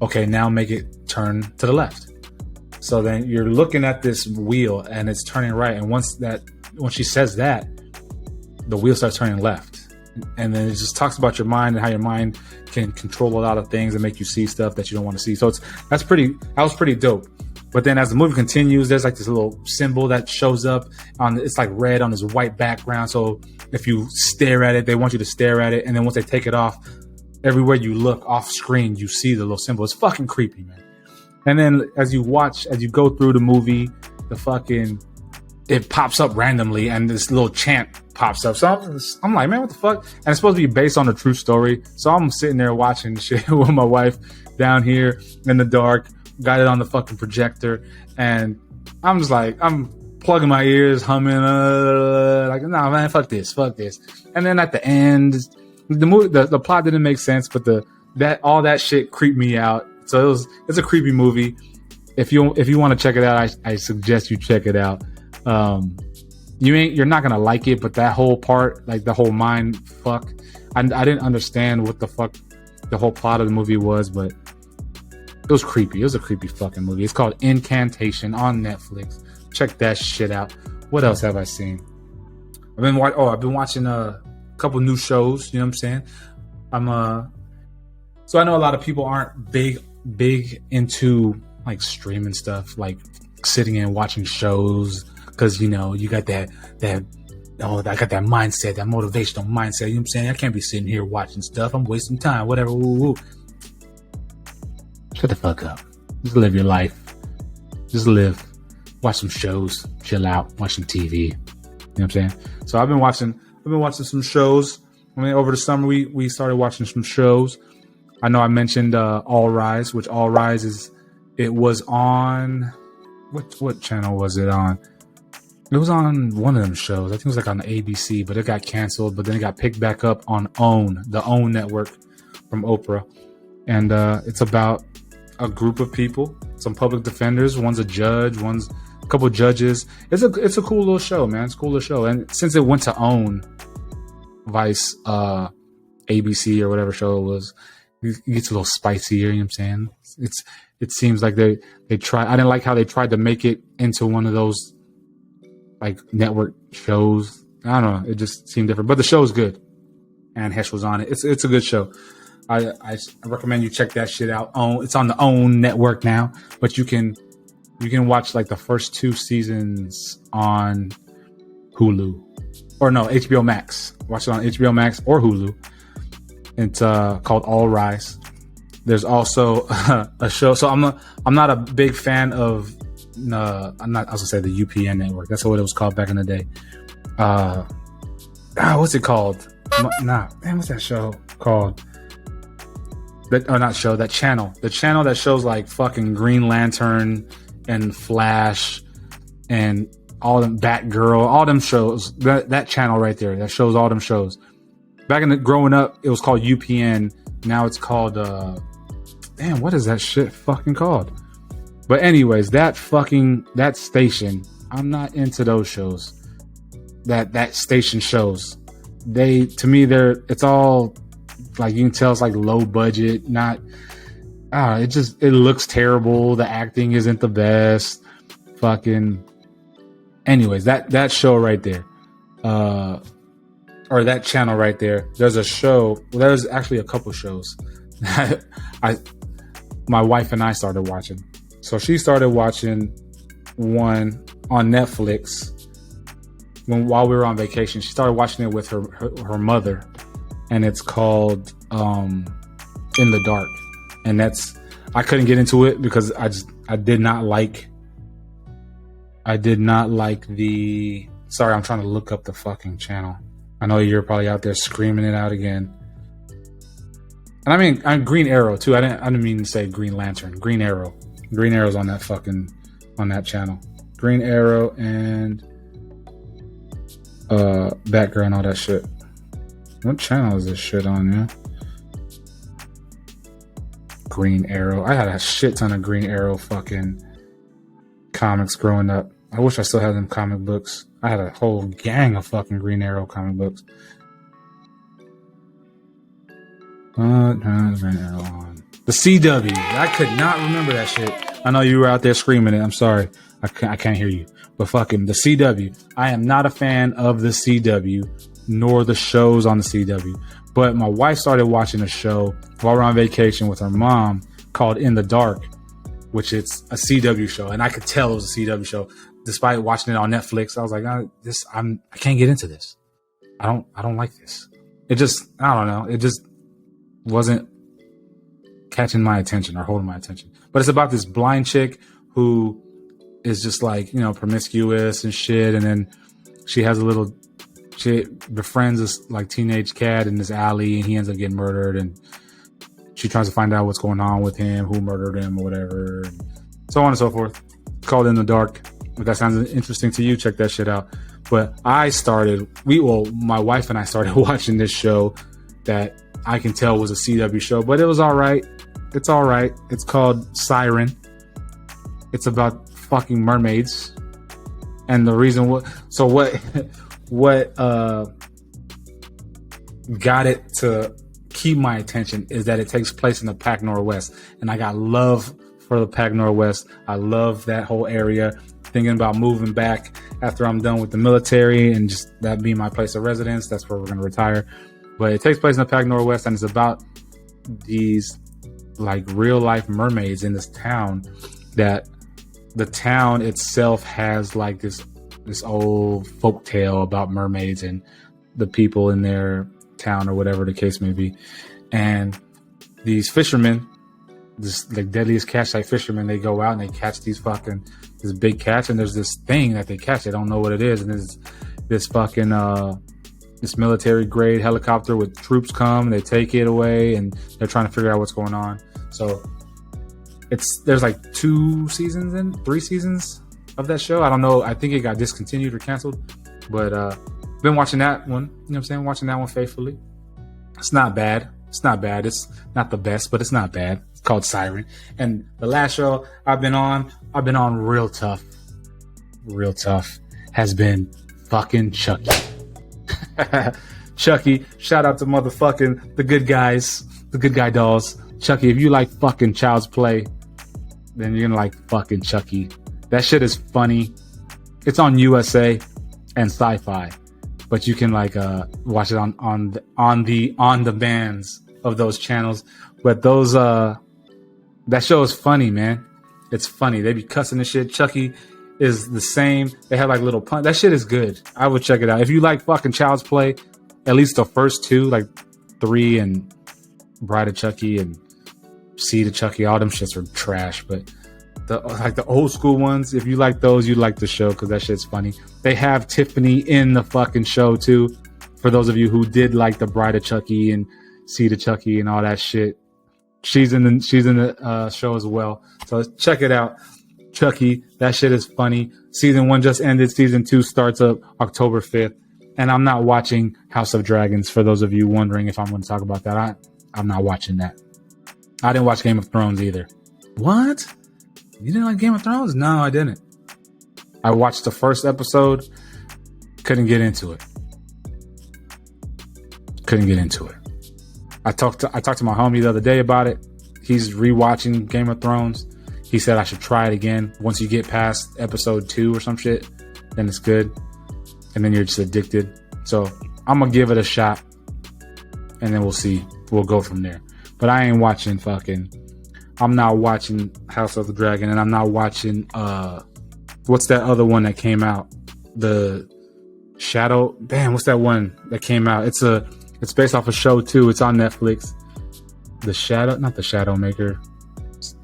okay, now make it turn to the left. So then you're looking at this wheel and it's turning right, and when she says that, the wheel starts turning left. And then it just talks about your mind and how your mind can control a lot of things and make you see stuff that you don't want to see. So that was pretty dope. But then as the movie continues, there's like this little symbol that shows up it's like red on this white background. So if you stare at it, they want you to stare at it. And then once they take it off, everywhere you look off screen, you see the little symbol. It's fucking creepy, man. And then as you go through the movie, it pops up randomly, and this little chant pops up. So I'm like, man, what the fuck? And it's supposed to be based on a true story. So I'm sitting there watching shit with my wife down here in the dark, got it on the fucking projector, and I'm just like, I'm plugging my ears, humming, like, nah, man, fuck this. And then at the end, the movie, the plot didn't make sense, but all that shit creeped me out. So it's a creepy movie. If you want to check it out, I suggest you check it out. You're not gonna like it, but that whole part, like the whole mind fuck, I didn't understand what the fuck the whole plot of the movie was, but it was creepy. It was a creepy fucking movie. It's called Incantation on Netflix. Check that shit out. What else have I seen? I've been watching a couple new shows. You know what I'm saying? So I know a lot of people aren't big into like streaming stuff, like sitting and watching shows, because you got that I got that mindset, that motivational mindset. You know what I'm saying? I can't be sitting here watching stuff. I'm wasting time. Whatever. Woo. Shut the fuck up. Just live your life. Just live. Watch some shows. Chill out. Watch some TV. You know what I'm saying? So I've been watching some shows. I mean, over the summer we started watching some shows. I know I mentioned All Rise, which All Rise it was on what channel was it on? It was on one of them shows. I think it was like on the ABC, but it got canceled. But then it got picked back up on the OWN network from Oprah. And it's about a group of people, some public defenders. One's a judge, one's a couple judges. It's a cool little show, man. It's a cool little show. And since it went to OWN, Vice, ABC or whatever show it was, it gets a little spicier. You know what I'm saying? It seems like they try. I didn't like how they tried to make it into one of those like network shows. I don't know. It just seemed different, but the show is good. And Hesh was on it. It's a good show. I recommend you check that shit out. It's on the OWN network now, but you can watch like the first 2 seasons on Hulu, or no, HBO Max. Watch it on HBO Max or Hulu. It's called All Rise. There's also a show. So I'm not a big fan of. I was gonna say the UPN network. That's what it was called back in the day. What's it called? What's that show called? That channel. The channel that shows like fucking Green Lantern and Flash and all them, Batgirl, all them shows. That channel right there that shows all them shows. Back in growing up, it was called UPN. Now it's called what is that shit fucking called? But anyways, that station, I'm not into those shows. That station shows. It's all like, you can tell it's like low budget, it looks terrible. The acting isn't the best. Fucking anyways, that show right there. Or that channel right there. There's a show. Well, there's actually a couple shows that my wife and I started watching. So she started watching one on Netflix while we were on vacation. She started watching it with her mother, and it's called In the Dark, and I couldn't get into it because I did not like the. Sorry, I'm trying to look up the fucking channel. I know you're probably out there screaming it out again. And I mean, I'm Green Arrow too. I didn't mean to say Green Lantern. Green Arrow. Green Arrow's on that channel. Green Arrow and Batgirl and all that shit. What channel is this shit on, man? Green Arrow. I had a shit ton of Green Arrow fucking comics growing up. I wish I still had them comic books. I had a whole gang of fucking Green Arrow comic books. Green Arrow on the CW. I could not remember that shit. I know you were out there screaming it. I'm sorry. I can't hear you. But fucking the CW. I am not a fan of the CW, nor the shows on the CW. But my wife started watching a show while we're on vacation with her mom called In the Dark, which is a CW show. And I could tell it was a CW show. Despite watching it on Netflix, I was like, I can't get into this. I don't like this. It just, I don't know. It just wasn't catching my attention or holding my attention. But it's about this blind chick who is just like, promiscuous and shit. And then she befriends this like teenage cat in this alley, and he ends up getting murdered. And she tries to find out what's going on with him, who murdered him or whatever, and so on and so forth. It's called In the Dark. If that sounds interesting to you, check that shit out. But my wife and I started watching this show that I can tell was a CW show, but it was all right. It's all right. It's called Siren. It's about fucking mermaids. And the reason what got it to keep my attention is that it takes place in the Pac Northwest. And I got love for the Pac Northwest. I love that whole area. Thinking about moving back after I'm done with the military and just that being my place of residence. That's where we're going to retire. But it takes place in the Pac Northwest, and it's about these like real life mermaids in this town. That the town itself has like this old folk tale about mermaids and the people in their town or whatever the case may be. And these fishermen, this like deadliest catch type fishermen, they go out and they catch this big catch, and there's this thing that they catch. They don't know what it is, and there's this fucking this military grade helicopter with troops come, and they take it away, and they're trying to figure out what's going on. So there's like 3 seasons of that show. I don't know. I think it got discontinued or canceled, but been watching that one. You know what I'm saying? Watching that one faithfully. It's not bad. It's not the best, but it's not bad. It's called Siren. And the last show I've been on real tough, has been fucking Chucky. Chucky, shout out to motherfucking the good guys, the good guy dolls. Chucky, if you like fucking Child's Play, then you're gonna like fucking Chucky. That shit is funny. It's on USA and Sci-Fi, but you can like watch it on the bands of those channels. But those that show is funny, man. It's funny. They be cussing and shit. Chucky is the same. They have like little pun. That shit is good. I would check it out. If you like fucking Child's Play, at least the first 2, like 3 and Bride of Chucky and Seed of Chucky, all them shits are trash. But the old school ones, if you like those, you like the show because that shit's funny. They have Tiffany in the fucking show too. For those of you who did like the Bride of Chucky and Seed of Chucky and all that shit, she's in the show as well. So check it out. Chucky, that shit is funny. Season 1 just ended. Season 2 starts up October 5th. And I'm not watching House of Dragons, for those of you wondering if I'm going to talk about that. I'm not watching that. I didn't watch Game of Thrones either. What? You didn't like Game of Thrones? No, I didn't. I watched the first episode. Couldn't get into it. I talked to my homie the other day about it. He's rewatching Game of Thrones. He said I should try it again. Once you get past episode 2 or some shit, then it's good. And then you're just addicted. So I'm going to give it a shot. And then we'll see. We'll go from there. But I ain't watching I'm not watching House of the Dragon. And I'm not watching, what's that other one that came out? The Shadow. Damn, what's that one that came out? It's based off a show too. It's on Netflix. the shadow, not the Shadow Maker.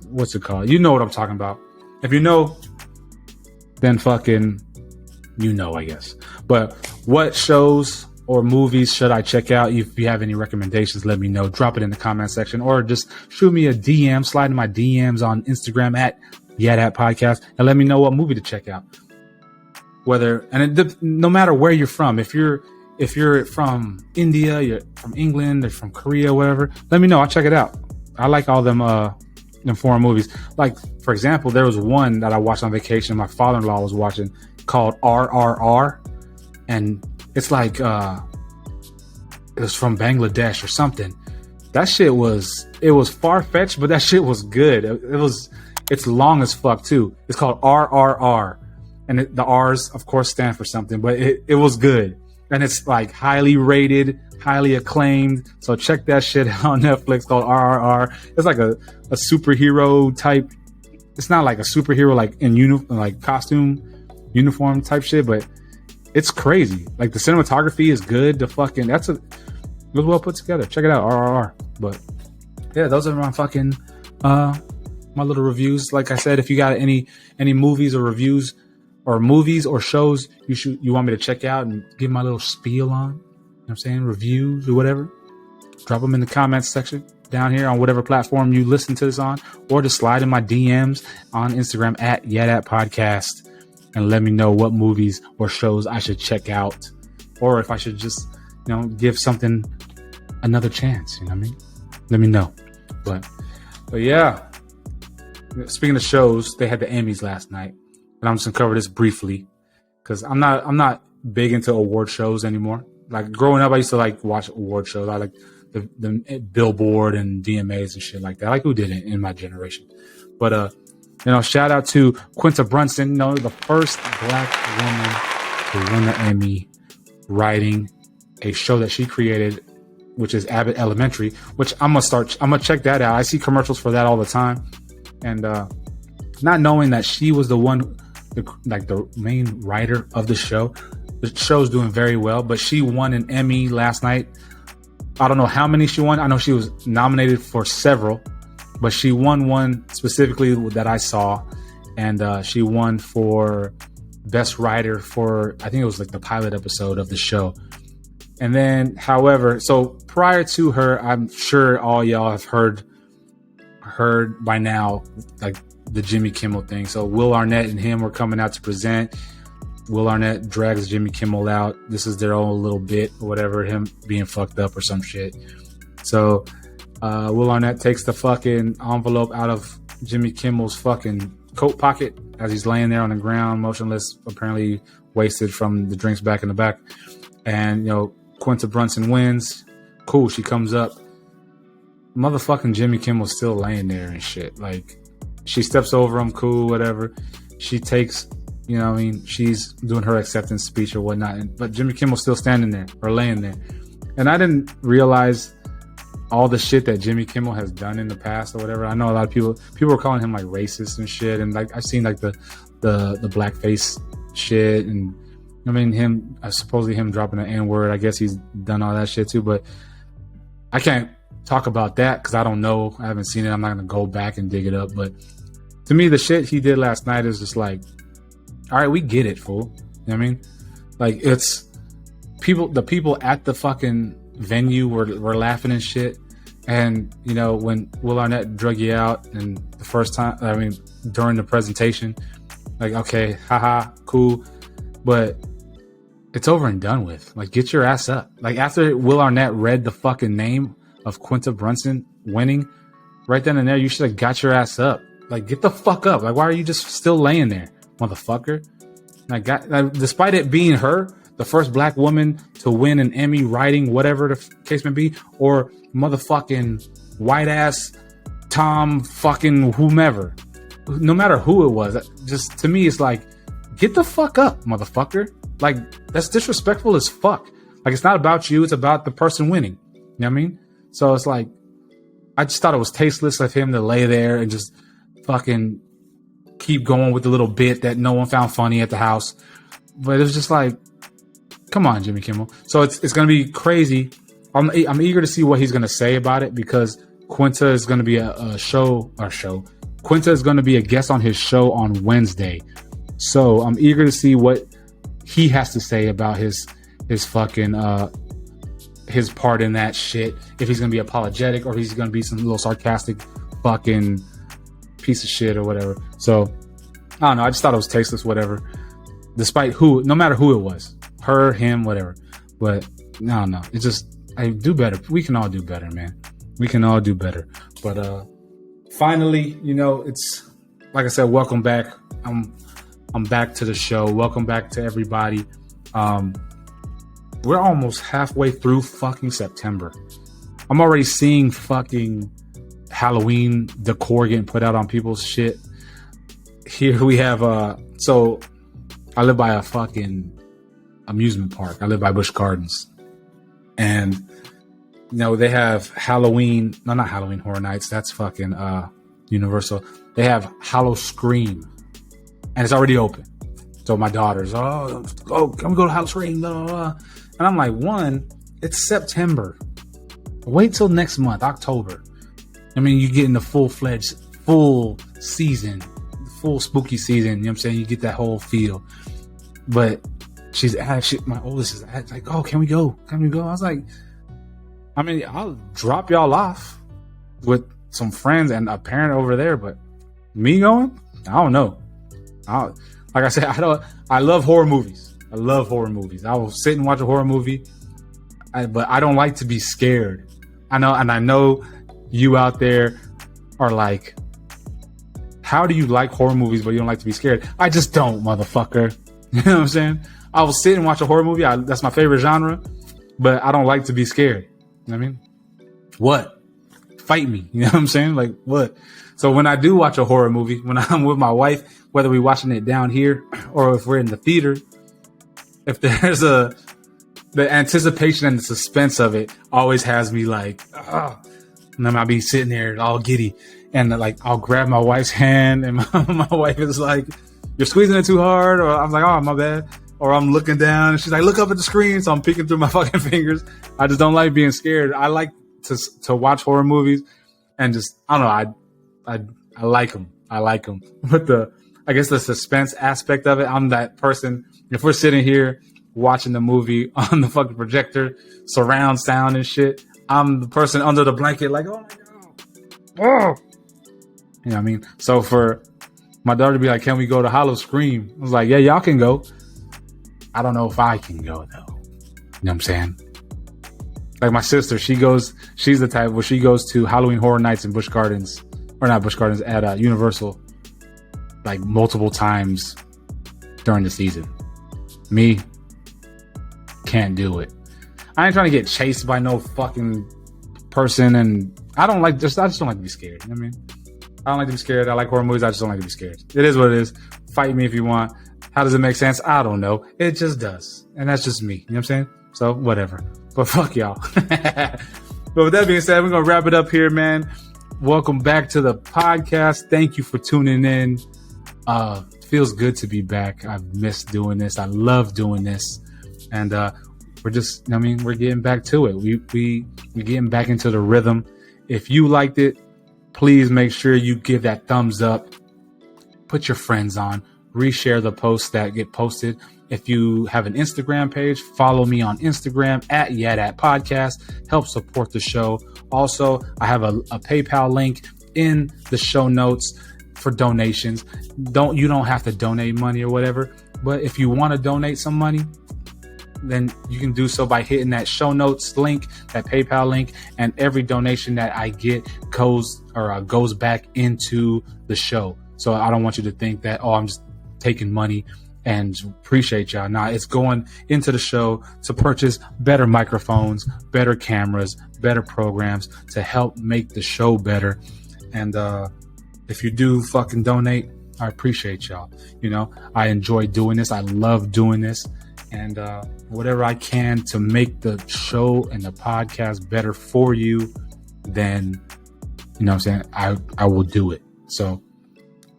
What's it called? You know what I'm talking about. If you know, then fucking you know, I guess. But what shows or movies should I check out? If you have any recommendations, let me know. Drop it in the comment section or just shoot me a DM, slide in my DMs on Instagram at YeahDat Podcast and let me know what movie to check out. No matter where you're from, if you're from India, you're from England, or from Korea, whatever, let me know. I'll check it out. I like all them foreign movies. Like, for example, there was one that I watched on vacation. My father-in-law was watching called RRR, and it's like it was from Bangladesh or something. That shit it was far-fetched, but that shit was good. It's long as fuck too. It's called RRR, and the R's of course stand for something, but it was good, and it's like highly rated, highly acclaimed. So check that shit out on Netflix, called RRR. It's like a superhero type. It's not like a superhero like in costume uniform type shit, but it's crazy. Like the cinematography is good. It was well put together. Check it out, RRR. But yeah, those are my fucking my little reviews. Like I said, if you got any movies or reviews or movies or shows you want me to check out and give my little spiel on, you know what I'm saying, reviews or whatever, drop them in the comments section down here on whatever platform you listen to this on, or just slide in my DMs on Instagram at YeahDat Podcast and let me know what movies or shows I should check out, or if I should just, give something another chance. You know what I mean? Let me know. But yeah. Speaking of shows, they had the Emmys last night, and I'm just gonna cover this briefly because I'm not big into award shows anymore. Like growing up, I used to like watch award shows. I like the Billboard and DMAs and shit like that. I like who did it in my generation. But shout out to Quinta Brunson, the first black woman to win the Emmy, writing a show that she created, which is Abbott Elementary. Which I'm gonna check that out. I see commercials for that all the time. And not knowing that she was the one, the main writer of the show. The show's doing very well, but she won an Emmy last night. I don't know how many she won. I know she was nominated for several, but she won one specifically that I saw. And she won for Best Writer for, I think it was like the pilot episode of the show. And then, however, so prior to her, I'm sure all y'all have heard by now, like the Jimmy Kimmel thing. So Will Arnett and him were coming out to present. Will Arnett drags Jimmy Kimmel out. This is their own little bit or whatever, him being fucked up or some shit. So Will Arnett takes the fucking envelope out of Jimmy Kimmel's fucking coat pocket as he's laying there on the ground, motionless, apparently wasted from the drinks back in the back. And, Quinta Brunson wins. Cool, she comes up. Motherfucking Jimmy Kimmel's still laying there and shit. Like, she steps over him, cool, whatever. She takes, she's doing her acceptance speech or whatnot. But Jimmy Kimmel's still standing there or laying there. And I didn't realize all the shit that Jimmy Kimmel has done in the past or whatever. I know a lot of people are calling him like racist and shit. And like, I've seen like the blackface shit and supposedly him dropping an N-word. I guess he's done all that shit too, but I can't talk about that because I don't know. I haven't seen it. I'm not gonna go back and dig it up. But to me, the shit he did last night is just like, all right, we get it, fool. You know what I mean? Like, it's the people at the fucking venue were laughing and shit. And when Will Arnett drug you out and the first time, during the presentation, like, okay, haha, cool, but it's over and done with. Like, get your ass up. Like, after Will Arnett read the fucking name of Quinta Brunson winning, right then and there, you should have got your ass up. Like, get the fuck up. Like, why are you just still laying there, motherfucker? Like, despite it being her, the first black woman to win an Emmy writing, whatever the case may be, or motherfucking white ass Tom fucking whomever, no matter who it was, just to me, it's like, get the fuck up, motherfucker. Like, that's disrespectful as fuck. Like, it's not about you, it's about the person winning. You know what I mean? So it's like, I just thought it was tasteless of him to lay there and just fucking keep going with the little bit that no one found funny at the house. But it was just like, come on, Jimmy Kimmel. So it's going to be crazy. I'm eager to see what he's going to say about it, because Quinta is going to be a show. Quinta is going to be a guest on his show on Wednesday. So I'm eager to see what he has to say about his fucking his part in that shit. If he's going to be apologetic or he's going to be some little sarcastic fucking piece of shit or whatever. So I don't know. I just thought it was tasteless, whatever. Despite no matter who it was, her, him, whatever. But no. It's just, I do better. We can all do better, man. We can all do better. But finally, it's like I said, welcome back. I'm back to the show. Welcome back to everybody. We're almost halfway through fucking September. I'm already seeing fucking Halloween decor getting put out on people's shit. Here we have so I live by a fucking amusement park. I live by Busch Gardens. And they have Halloween, no, not Halloween Horror Nights. That's fucking Universal. They have Hallow Scream. And it's already open. So my daughter's, can we go to Hallow Scream? Blah, blah, blah. And I'm like, it's September. Wait till next month, October. I mean, you get in the full season, full spooky season. You know what I'm saying? You get that whole feel. But my oldest is like, can we go? Can we go? I was like, I'll drop y'all off with some friends and a parent over there, but me going? I don't know. Like I said, I love horror movies. I love horror movies. I will sit and watch a horror movie, but I don't like to be scared. I know you out there are like, how do you like horror movies but you don't like to be scared? I just don't, motherfucker. You know what I'm saying? I will sit and watch a horror movie. That's my favorite genre, but I don't like to be scared. You know what I mean? What? Fight me. You know what I'm saying? Like, what? So when I do watch a horror movie, when I'm with my wife, whether we're watching it down here or if we're in the theater, if there's the anticipation and the suspense of it always has me like, and then I'll be sitting there all giddy and like, I'll grab my wife's hand and my wife is like, you're squeezing it too hard. Or I'm like, oh, my bad. Or I'm looking down and she's like, look up at the screen. So I'm peeking through my fucking fingers. I just don't like being scared. I like to watch horror movies and just, I don't know. I like them. I like them. But I guess the suspense aspect of it, I'm that person. If we're sitting here watching the movie on the fucking projector, surround sound and shit, I'm the person under the blanket like, oh my God. Oh. You know what I mean? So for my daughter to be like, can we go to Hallow Scream? I was like, yeah, y'all can go. I don't know if I can go though. You know what I'm saying? Like my sister, she's the type where she goes to Halloween Horror Nights in Busch Gardens, or not Busch Gardens, at Universal, like multiple times during the season. Me, can't do it. I ain't trying to get chased by no fucking person, and I just don't like to be scared. You know what I mean? I don't like to be scared. I like horror movies. I just don't like to be scared. It is what it is. Fight me if you want. How does it make sense? I don't know. It just does. And that's just me. You know what I'm saying? So whatever. But fuck y'all. But with that being said, we're going to wrap it up here, man. Welcome back to the podcast. Thank you for tuning in. Feels good to be back. I've missed doing this. I love doing this. And we're just, we're getting back to it. We're getting back into the rhythm. If you liked it, please make sure you give that thumbs up. Put your friends on. Reshare the posts that get posted. If you have an Instagram page, follow me on Instagram at YeahDat Podcast. Help support the show. Also, I have a PayPal link in the show notes for donations. You don't have to donate money or whatever, but if you want to donate some money, then you can do so by hitting that show notes link, that PayPal link, and every donation that I get goes back into the show. So I don't want you to think that, I'm just taking money and appreciate y'all. Nah, it's going into the show to purchase better microphones, better cameras, better programs to help make the show better. And if you do fucking donate, I appreciate y'all. I enjoy doing this. I love doing this. And whatever I can to make the show and the podcast better for you, then, you know what I'm saying, I will do it. So,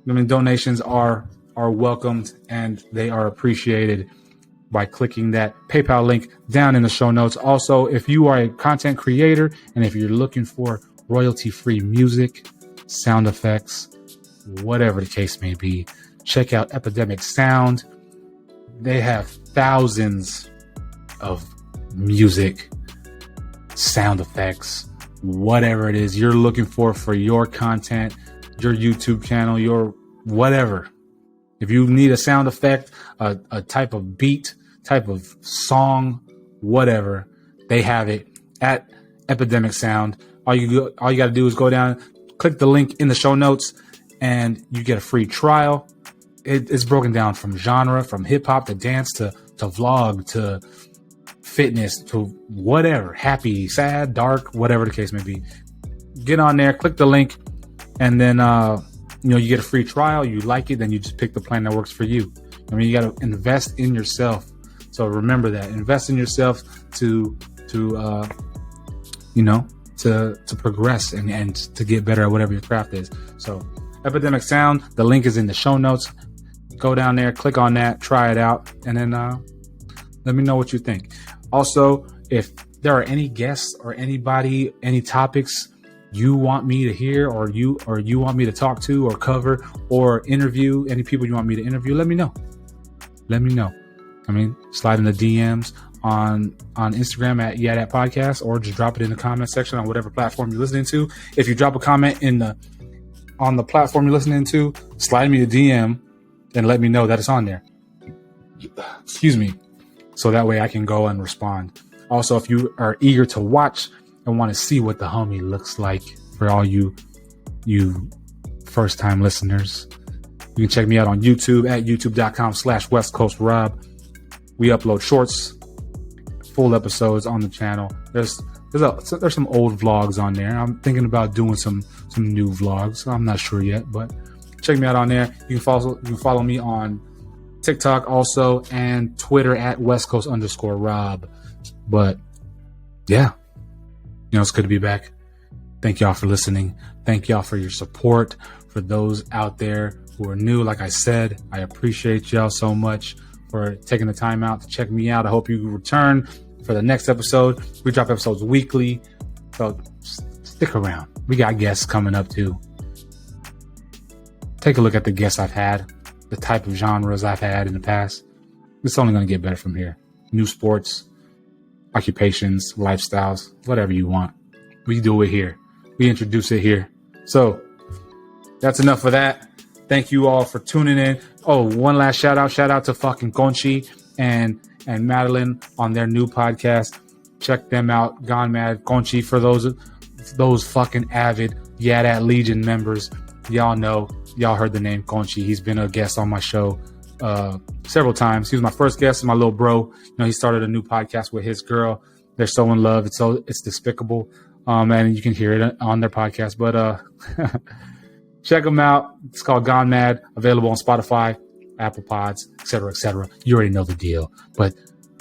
donations are welcomed and they are appreciated by clicking that PayPal link down in the show notes. Also, if you are a content creator and if you're looking for royalty-free music, sound effects, whatever the case may be. Check out Epidemic Sound. They have thousands of music, sound effects, whatever it is you're looking for your content, your YouTube channel, your whatever. If you need a sound effect, a type of beat, type of song, whatever, they have it at Epidemic Sound. All you got to do is go down, click the link in the show notes, and you get a free trial. It's broken down from genre, from hip hop to dance to vlog to fitness to whatever, happy, sad, dark, whatever the case may be. Get on there, click the link, and then you get a free trial. You like it, then you just pick the plan that works for you. I mean, you got to invest in yourself. So remember that. Invest in yourself to progress and to get better at whatever your craft is. So Epidemic Sound, the link is in the show notes. Go down there, click on that, try it out, and then let me know what you think. Also, if there are any guests or anybody, any topics you want me to hear or you want me to talk to or cover or interview, any people you want me to interview, let me know. I mean, slide in the DMs on Instagram at YeahDat Podcast, or just drop it in the comment section on whatever platform you're listening to. If you drop a comment on the platform you're listening to, slide me a DM and let me know that it's on there. Excuse me. So that way I can go and respond. Also, if you are eager to watch and want to see what the homie looks like, for all you first time listeners, you can check me out on YouTube at youtube.com/WestCoastRob. We upload shorts, full episodes on the channel. There's some old vlogs on there. I'm thinking about doing some new vlogs. I'm not sure yet, but check me out on there. You can follow me on TikTok also, and Twitter at WestCoast_Rob. But yeah, it's good to be back. Thank y'all for listening. Thank y'all for your support. For those out there who are new, like I said, I appreciate y'all so much for taking the time out to check me out. I hope you return for the next episode. We drop episodes weekly, so stick around. We got guests coming up too. Take a look at the guests I've had, the type of genres I've had in the past. It's only going to get better from here. New sports, occupations, lifestyles, whatever you want. We do it here. We introduce it here. So that's enough for that. Thank you all for tuning in. Oh, one last shout out to fucking Conchi and Madeline on their new podcast. Check them out. Gone Mad Conchi, for those fucking avid YeahDat Legion members. Y'all heard the name Conchi. He's been a guest on my show several times. He was my first guest, my little bro. He started a new podcast with his girl. They're so in love. It's despicable. And you can hear it on their podcast. But check them out. It's called Gone Mad. Available on Spotify, Apple Pods, etc., etc. You already know the deal. But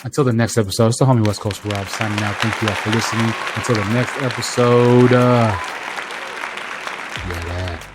until the next episode, it's the homie West Coast Rob signing out. Thank you all for listening. Until the next episode, YeahDat.